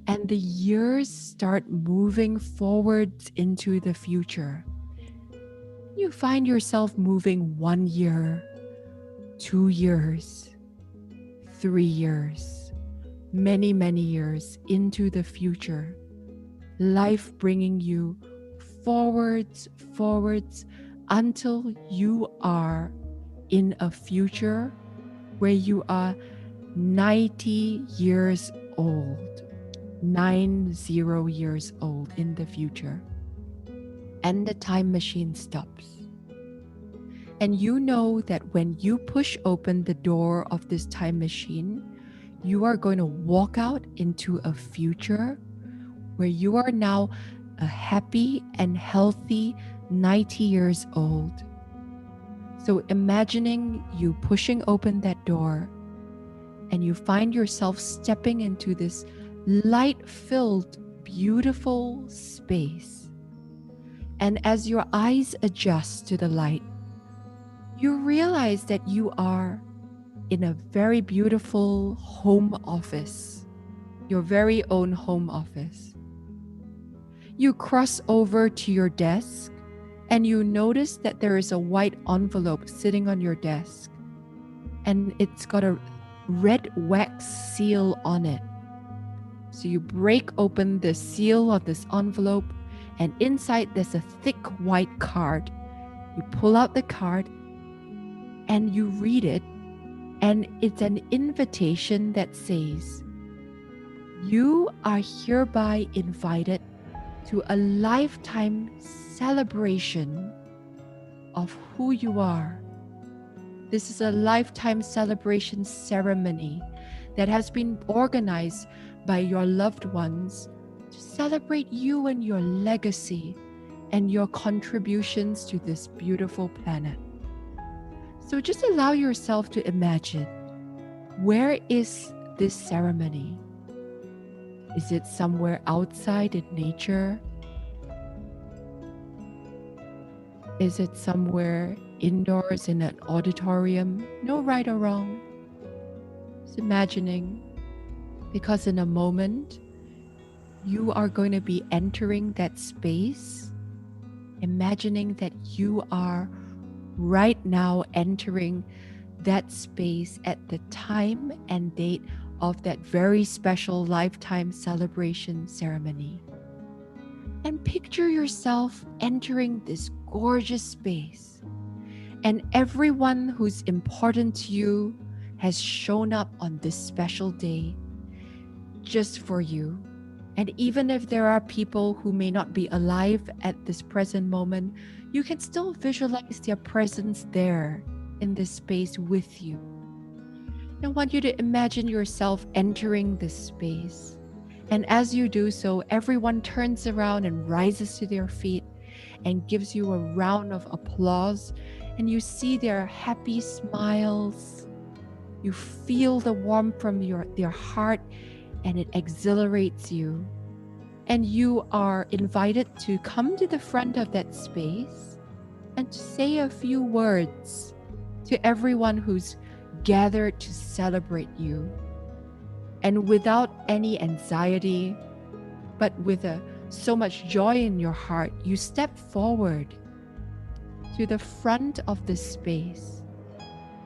[SPEAKER 3] And the years start moving forwards into the future. You find yourself moving 1 year, 2 years, 3 years, many, many years into the future. Life bringing you forwards, until you are in a future where you are 90 years old, 90 years old in the future. And the time machine stops. And you know that when you push open the door of this time machine, you are going to walk out into a future where you are now a happy and healthy 90 years old. So imagining you pushing open that door and you find yourself stepping into this light-filled, beautiful space. And as your eyes adjust to the light, you realize that you are in a very beautiful home office, your very own home office. You cross over to your desk and you notice that there is a white envelope sitting on your desk, and it's got a red wax seal on it. So you break open the seal of this envelope, and inside there's a thick white card. You pull out the card and you read it, and it's an invitation that says, "You are hereby invited to a lifetime celebration of who you are." This is a lifetime celebration ceremony that has been organized by your loved ones to celebrate you and your legacy and your contributions to this beautiful planet. So just allow yourself to imagine, where is this ceremony? Is it somewhere outside in nature? Is it somewhere indoors in an auditorium? No right or wrong. Just imagining, because in a moment, you are going to be entering that space, imagining that you are right now entering that space at the time and date of that very special lifetime celebration ceremony. And picture yourself entering this gorgeous space, and everyone who's important to you has shown up on this special day just for you. And even if there are people who may not be alive at this present moment, you can still visualize their presence there in this space with you. I want you to imagine yourself entering this space. And as you do so, everyone turns around and rises to their feet and gives you a round of applause. And you see their happy smiles. You feel the warmth from their heart, and it exhilarates you. And you are invited to come to the front of that space and to say a few words to everyone who's gathered to celebrate you. And without any anxiety, but with so much joy in your heart, you step forward to the front of the space.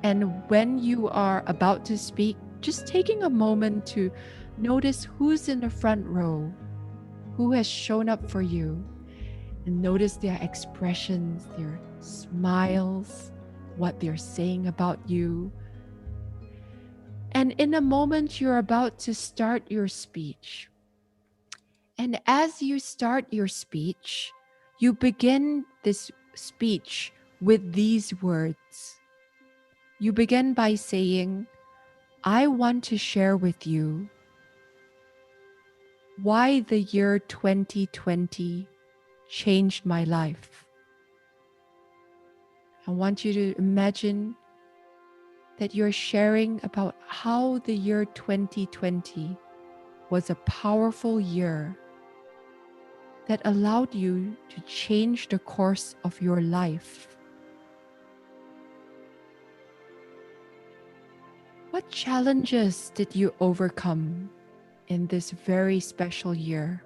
[SPEAKER 3] And when you are about to speak, just taking a moment to notice who's in the front row, who has shown up for you, and notice their expressions, their smiles, what they're saying about you. And in a moment, you're about to start your speech. And as you start your speech, you begin this speech with these words. You begin by saying, "I want to share with you why the year 2020 changed my life." I want you to imagine that you're sharing about how the year 2020 was a powerful year that allowed you to change the course of your life. What challenges did you overcome in this very special year?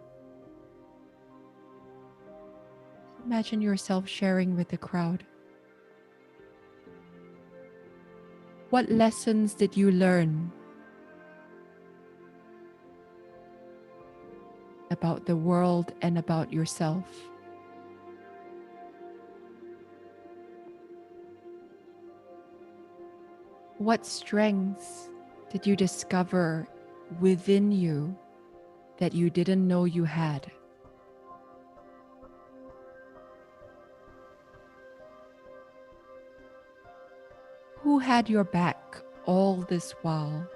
[SPEAKER 3] Imagine yourself sharing with the crowd. What lessons did you learn about the world and about yourself? What strengths did you discover within you that you didn't know you had? Who had your back all this while?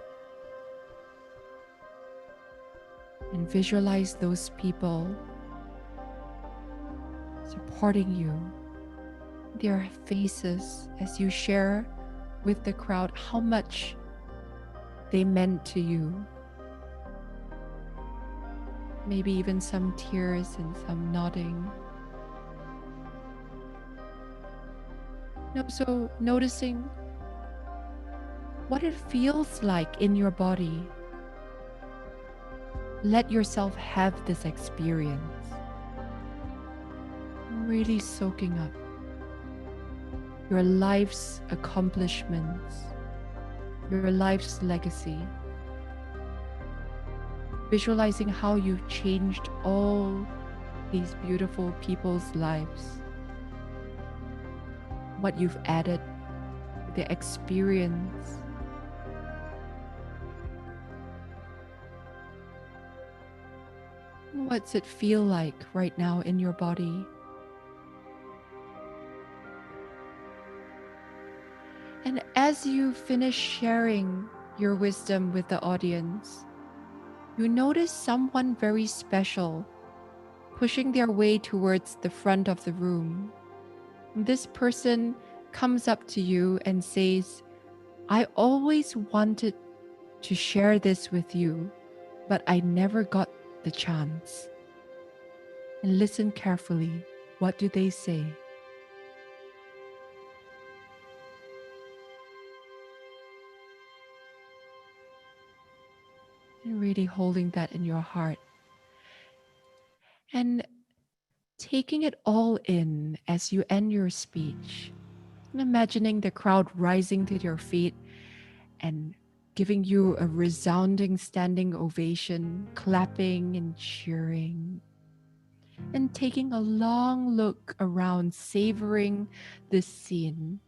[SPEAKER 3] And visualize those people supporting you, their faces as you share with the crowd how much they meant to you. Maybe even some tears and some nodding. So noticing what it feels like in your body. Let yourself have this experience. Really soaking up your life's accomplishments, your life's legacy. Visualizing how you've changed all these beautiful people's lives. What you've added, the experience. What's it feel like right now in your body? And as you finish sharing your wisdom with the audience, you notice someone very special pushing their way towards the front of the room. This person comes up to you and says, "I always wanted to share this with you, but I never got the chance." And listen carefully. What do they say? And really holding that in your heart. And taking it all in as you end your speech. And imagining the crowd rising to their feet and giving you a resounding standing ovation, clapping and cheering. And taking a long look around, savoring this scene,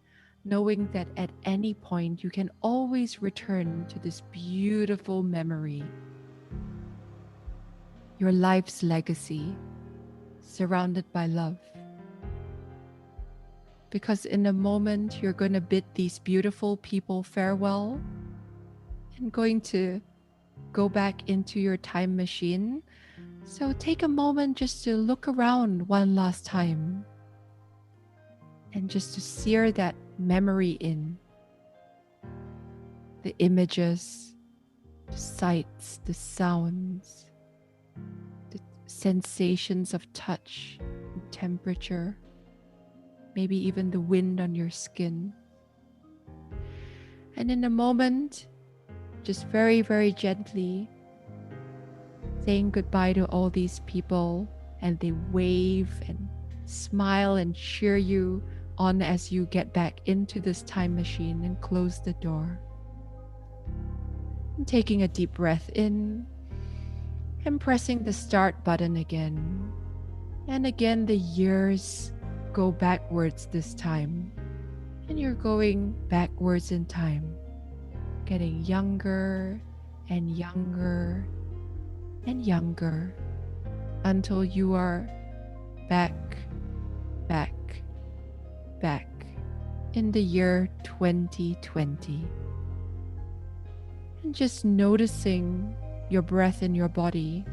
[SPEAKER 3] knowing that at any point you can always return to this beautiful memory. Your life's legacy, surrounded by love. Because in a moment, you're going to bid these beautiful people farewell and going to go back into your time machine. So take a moment just to look around one last time and just to sear that memory in. The images, the sights, the sounds, the sensations of touch, and temperature, maybe even the wind on your skin. And in a moment, just very, very gently saying goodbye to all these people, and they wave and smile and cheer you on as you get back into this time machine and close the door. And taking a deep breath in and pressing the start button again. And again, the years go backwards this time. And you're going backwards in time, getting younger and younger and younger until you are back in the year 2020. And just noticing your breath in your body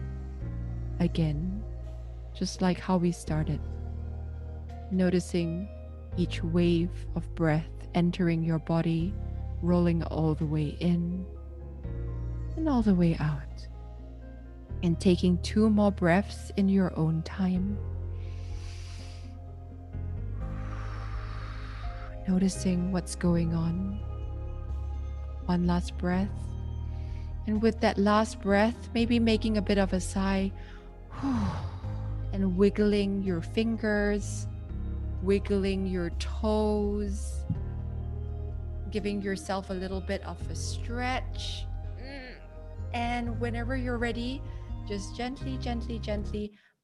[SPEAKER 3] again, just like how we started. Noticing each wave of breath entering your body, rolling all the way in and all the way out. And taking 2 more breaths in your own time. Noticing what's going on. One last breath. And with that last breath, maybe making a bit of a sigh and wiggling your fingers, wiggling your toes, giving yourself a little bit of a stretch. And whenever you're ready, just gently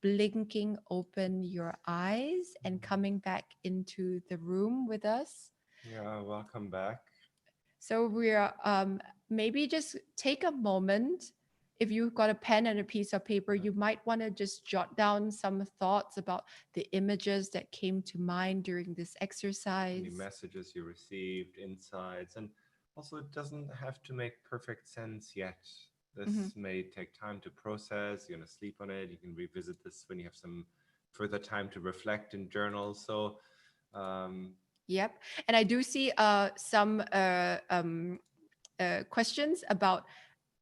[SPEAKER 3] blinking open your eyes and coming back into the room with us.
[SPEAKER 4] Yeah, welcome back.
[SPEAKER 3] So we're maybe just take a moment. If you've got a pen and a piece of paper, you might want to just jot down some thoughts about the images that came to mind during this exercise.
[SPEAKER 4] Any messages you received, insights, and also it doesn't have to make perfect sense yet. This may take time to process. You're going to sleep on it. You can revisit this when you have some further time to reflect and journal. So
[SPEAKER 3] Yep. And I do see some questions about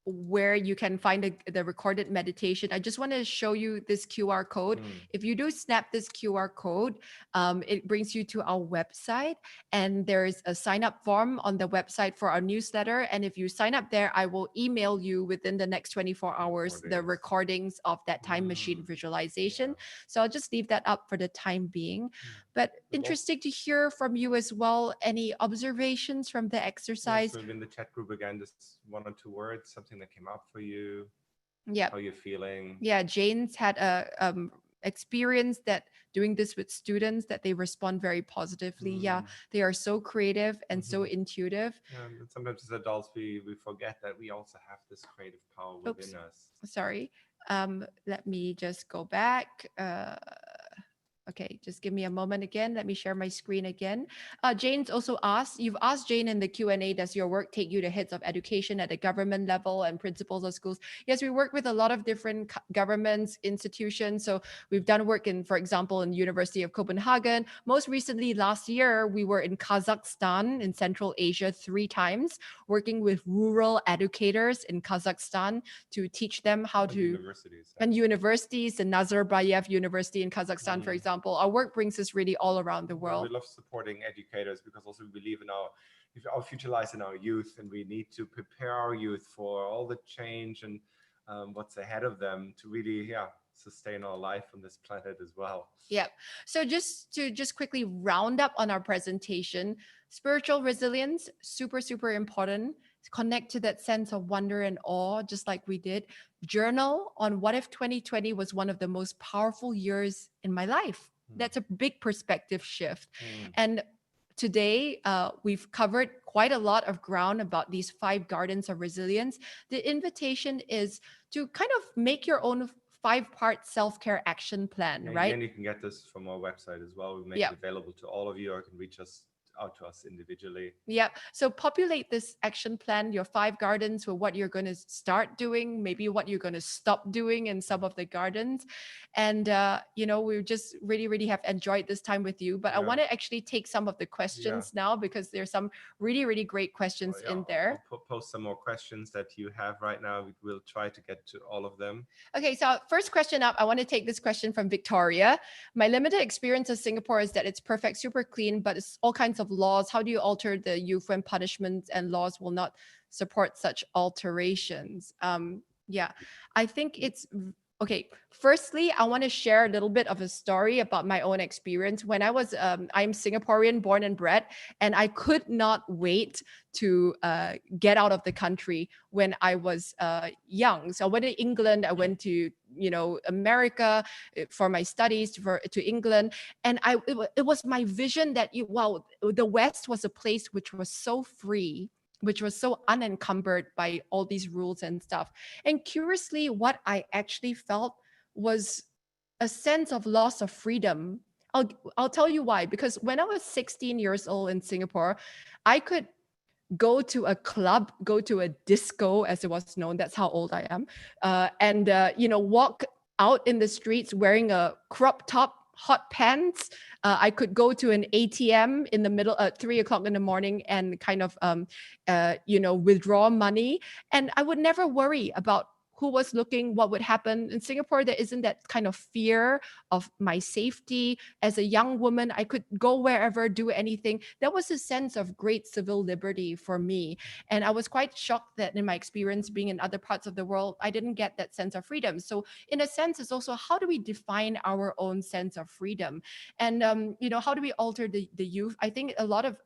[SPEAKER 3] where you can find the recorded meditation. I just want to show you this QR code. If you do snap this QR code, it brings you to our website, and there's a sign up form on the website for our newsletter. And if you sign up there, I will email you within the next 24 hours the recordings of that time machine visualization. So I'll just leave that up for the time being. But interesting to hear from you as well. Any observations from the exercise?
[SPEAKER 4] Yes, maybe in the chat group again, just 1 or 2 words, something that came up for you.
[SPEAKER 3] Yeah.
[SPEAKER 4] How you're feeling.
[SPEAKER 3] Yeah, Jane's had a experience that doing this with students, that they respond very positively. Yeah, they are so creative and so intuitive.
[SPEAKER 4] Yeah, and sometimes as adults we forget that we also have this creative power within us.
[SPEAKER 3] Sorry. Let me just go back. Okay, just give me a moment again. Let me share my screen again. Jane's also asked, you've asked Jane in the Q&A, does your work take you to heads of education at the government level and principals of schools? Yes, we work with a lot of different governments, institutions. So we've done work in, for example, in University of Copenhagen. Most recently, last year, we were in Kazakhstan in Central Asia 3 times, working with rural educators in Kazakhstan to teach them how to... And universities, the Nazarbayev University in Kazakhstan, for example. Our work brings us really all around the world.
[SPEAKER 4] We love supporting educators because also we believe in our future lies in our youth, and we need to prepare our youth for all the change and what's ahead of them to really, sustain our life on this planet as well.
[SPEAKER 3] Yeah. So just to quickly round up on our presentation, spiritual resilience, super, super important. Connect to that sense of wonder and awe, just like we did. Journal on what if 2020 was one of the most powerful years in my life. That's a big perspective shift. And today, we've covered quite a lot of ground about these 5 gardens of resilience. The invitation is to kind of make your own 5-part self-care action plan, right?
[SPEAKER 4] And you can get this from our website as well. We make it available to all of you, or you can reach us out to us individually.
[SPEAKER 3] Yeah. So populate this action plan, your 5 gardens, for what you're going to start doing, maybe what you're going to stop doing in some of the gardens. And, we just really, really have enjoyed this time with you. But I want to actually take some of the questions now, because there's some really, really great questions in there.
[SPEAKER 4] I'll post some more questions that you have right now. We'll try to get to all of them.
[SPEAKER 3] Okay, so first question up, I want to take this question from Victoria. My limited experience of Singapore is that it's perfect, super clean, but it's all kinds of laws. How do you alter the youth when punishments and laws will not support such alterations? I think it's... Okay, firstly, I want to share a little bit of a story about my own experience. When I'm Singaporean born and bred, and I could not wait to get out of the country when I was young. So I went to England, I went to, America for my studies, to England. And it was my vision that, the West was a place which was so free, which was so unencumbered by all these rules and stuff. And curiously, what I actually felt was a sense of loss of freedom. I'll tell you why. Because when I was 16 years old in Singapore, I could go to a club, go to a disco, as it was known. That's how old I am. And walk out in the streets wearing a crop top, hot pants. I could go to an ATM in the middle at 3 o'clock in the morning and kind of, withdraw money. And I would never worry about who was looking, what would happen. In Singapore, there isn't that kind of fear of my safety. As a young woman, I could go wherever, do anything. That was a sense of great civil liberty for me. And I was quite shocked that in my experience being in other parts of the world, I didn't get that sense of freedom. So in a sense, it's also, how do we define our own sense of freedom? And, how do we alter the youth? I think a lot of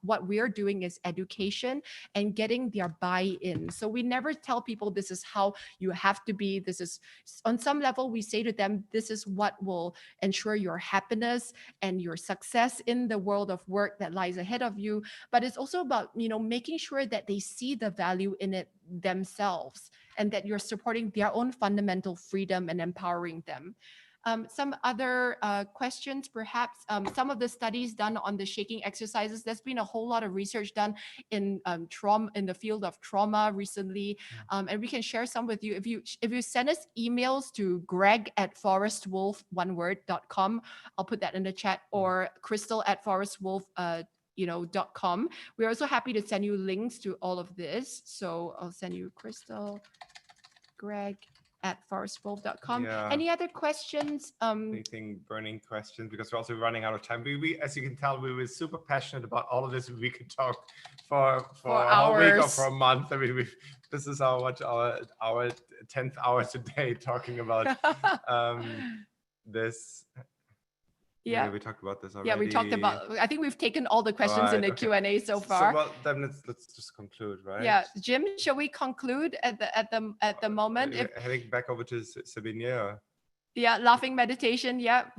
[SPEAKER 3] what we're doing is education and getting their buy-in. So we never tell people this is how you have to be. This is, on some level, we say to them, this is what will ensure your happiness and your success in the world of work that lies ahead of you. But it's also about, making sure that they see the value in it themselves, and that you're supporting their own fundamental freedom and empowering them. Some other questions, perhaps some of the studies done on the shaking exercises. There's been a whole lot of research done in trauma, in the field of trauma recently, and we can share some with you. If you send us emails to greg@forestwolf.com, I'll put that in the chat, or crystal@forestwolf.com. We're also happy to send you links to all of this. So I'll send you Crystal, greg@forestwolf.com.
[SPEAKER 4] Yeah.
[SPEAKER 3] Any other questions?
[SPEAKER 4] Anything burning questions? Because we're also running out of time. We, as you can tell, we were super passionate about all of this. We could talk for a whole week or for a month. I mean, this is our 10th hour today talking about this.
[SPEAKER 3] Yeah,
[SPEAKER 4] we talked about this already.
[SPEAKER 3] Yeah, we talked about. I think we've taken all the questions in the Q&A so far.
[SPEAKER 4] So, well, then let's just conclude, right?
[SPEAKER 3] Yeah, Jim, shall we conclude at the moment?
[SPEAKER 4] Heading back over to Sabine.
[SPEAKER 3] Yeah, laughing meditation. Yeah,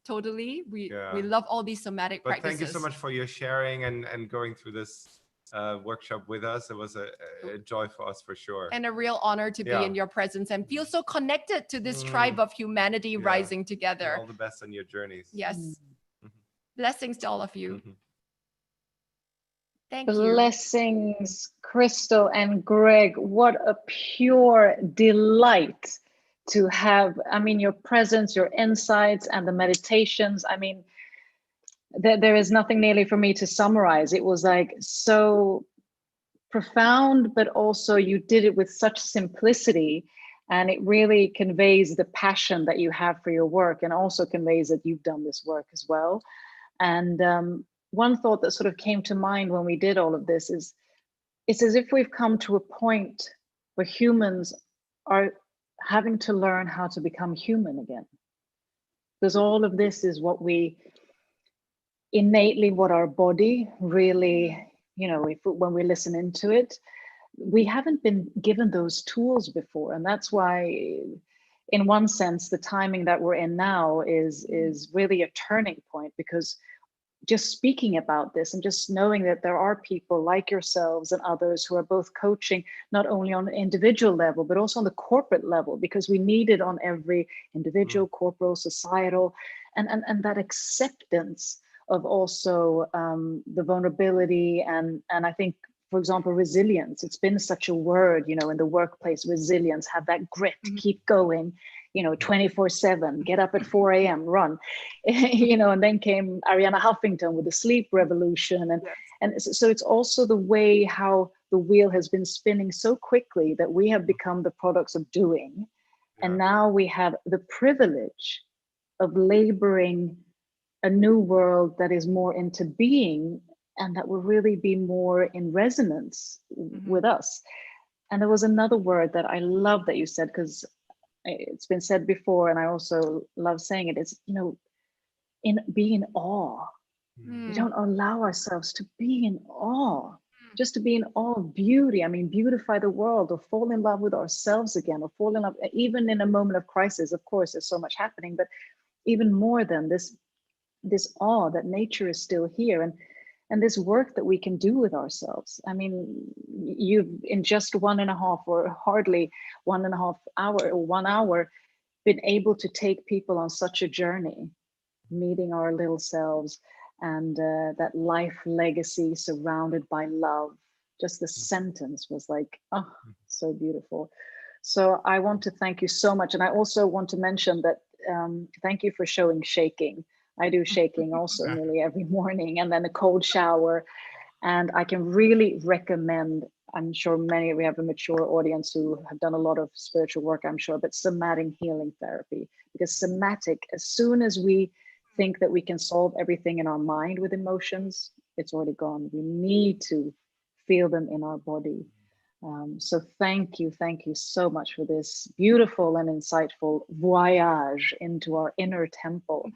[SPEAKER 3] totally. We love all these somatic practices.
[SPEAKER 4] Thank you so much for your sharing and going through this workshop with us. It was a joy for us, for sure.
[SPEAKER 3] And a real honor to be in your presence and feel so connected to this tribe of humanity rising together.
[SPEAKER 4] All the best on your journeys.
[SPEAKER 3] Yes. Blessings to all of you. Thank you.
[SPEAKER 2] Blessings, Crystal and Greg. What a pure delight to have, I mean, your presence, your insights, and the meditations. I mean, there is nothing nearly for me to summarize. It was like so profound, but also you did it with such simplicity, and it really conveys the passion that you have for your work, and also conveys that you've done this work as well. And one thought that sort of came to mind when we did all of this is, it's as if we've come to a point where humans are having to learn how to become human again. Because all of this is what we innately, what our body really, you know, when we listen into it, we haven't been given those tools before. And that's why, in one sense, the timing that we're in now is really a turning point, because just speaking about this and just knowing that there are people like yourselves and others who are both coaching, not only on an individual level, but also on the corporate level, because we need it on every individual, corporal, societal, and that acceptance of also the vulnerability and I think, for example, resilience. It's been such a word, you know, in the workplace, resilience, have that grit, keep going, you know, 24/7, get up at 4 a.m., run, you know, and then came Arianna Huffington with the sleep revolution. And so it's also the way how the wheel has been spinning so quickly that we have become the products of doing. And now we have the privilege of laboring a new world that is more into being, and that will really be more in resonance with us. And there was another word that I love that you said, because it's been said before, and I also love saying it, is, you know, in being in awe. We don't allow ourselves to be in awe, just to be in awe of beauty. I mean, beautify the world, or fall in love with ourselves again, or fall in love, even in a moment of crisis. Of course, there's so much happening, but even more than this awe that nature is still here, and this work that we can do with ourselves. I mean, you've in just 1.5 or hardly 1.5 hour or 1 hour been able to take people on such a journey, meeting our little selves, and that life legacy surrounded by love. Just the sentence was like, oh, so beautiful. So I want to thank you so much. And I also want to mention that thank you for showing shaking. I do shaking also nearly every morning, and then a cold shower. And I can really recommend, I'm sure we have a mature audience who have done a lot of spiritual work, I'm sure, but somatic healing therapy. Because somatic, as soon as we think that we can solve everything in our mind with emotions, it's already gone. We need to feel them in our body. So thank you so much for this beautiful and insightful voyage into our inner temple.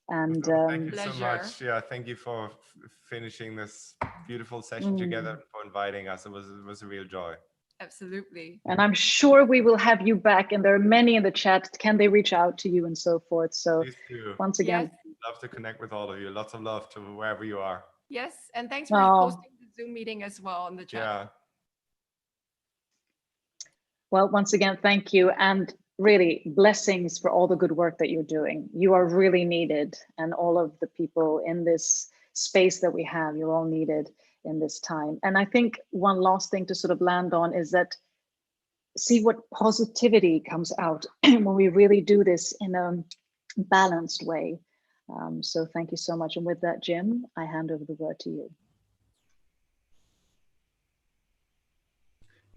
[SPEAKER 2] And
[SPEAKER 4] thank you so much. Yeah, thank you for finishing this beautiful session together, and for inviting us. It was a real joy.
[SPEAKER 3] Absolutely.
[SPEAKER 2] And I'm sure we will have you back, and there are many in the chat. Can they reach out to you and so forth? So
[SPEAKER 4] please do.
[SPEAKER 2] Once again,
[SPEAKER 4] love to connect with all of you. Lots of love to wherever you are.
[SPEAKER 3] Yes, and thanks for posting the Zoom meeting as well in the chat.
[SPEAKER 2] Well, once again, thank you. And really blessings for all the good work that you're doing. You are really needed, and all of the people in this space that we have, you're all needed in this time. And I think one last thing to sort of land on is that see what positivity comes out when we really do this in a balanced way. So thank you so much. And with that, Jim, I hand over the word to you.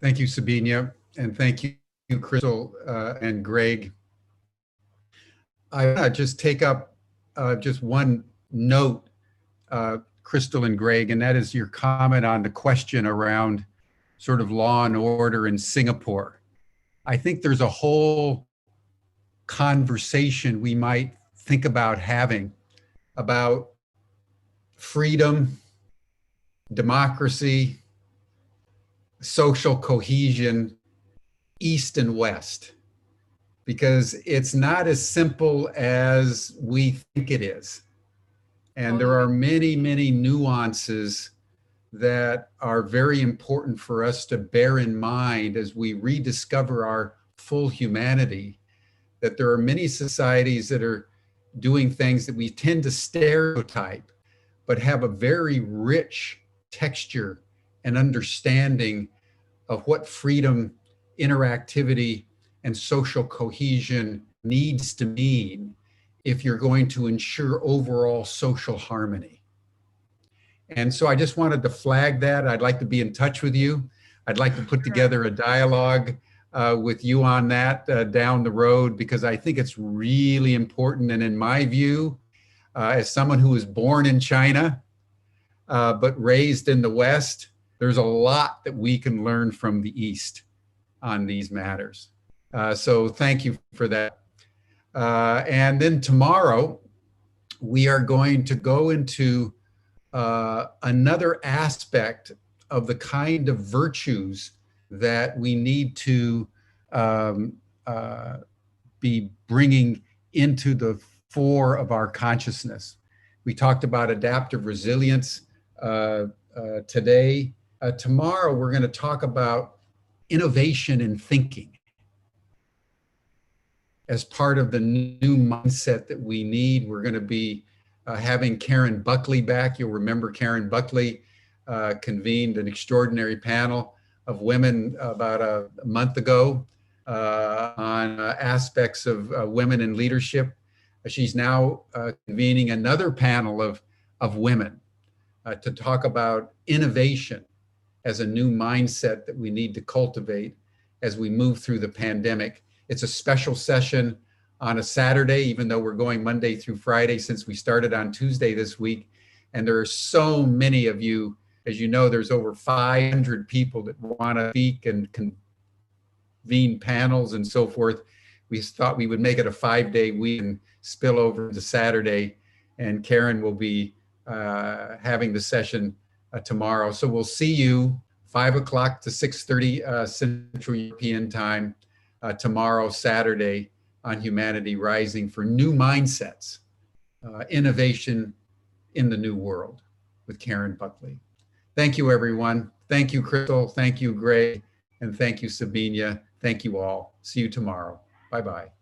[SPEAKER 1] Thank you, Sabina, and thank you, Crystal and Greg. I want to just take up just one note, Crystal and Greg, and that is your comment on the question around sort of law and order in Singapore. I think there's a whole conversation we might think about having about freedom, democracy, social cohesion, East and West, because it's not as simple as we think it is. And there are many, many nuances that are very important for us to bear in mind as we rediscover our full humanity, that there are many societies that are doing things that we tend to stereotype, but have a very rich texture and understanding of what freedom, interactivity, and social cohesion needs to mean if you're going to ensure overall social harmony. And so I just wanted to flag that. I'd like to be in touch with you. I'd like to put together a dialogue with you on that down the road, because I think it's really important. And in my view, as someone who was born in China, but raised in the West, there's a lot that we can learn from the East on these matters. So thank you for that. And then tomorrow, we are going to go into another aspect of the kind of virtues that we need to be bringing into the fore of our consciousness. We talked about adaptive resilience today. Tomorrow, we're going to talk about innovation in thinking as part of the new mindset that we need. We're going to be having Karen Buckley back. You'll remember Karen Buckley convened an extraordinary panel of women about a month ago on aspects of women in leadership. She's now convening another panel of women to talk about innovation as a new mindset that we need to cultivate as we move through the pandemic. It's a special session on a Saturday, even though we're going Monday through Friday since we started on Tuesday this week. And there are so many of you, as you know, there's over 500 people that want to speak and convene panels and so forth. We thought we would make it a 5-day week and spill over to Saturday. And Karen will be having the session tomorrow. So we'll see you 5 o'clock to 6:30 Central European time tomorrow, Saturday, on Humanity Rising for new mindsets, innovation in the new world with Karen Buckley. Thank you, everyone. Thank you, Crystal. Thank you, Greg. And thank you, Sabina. Thank you all. See you tomorrow. Bye-bye.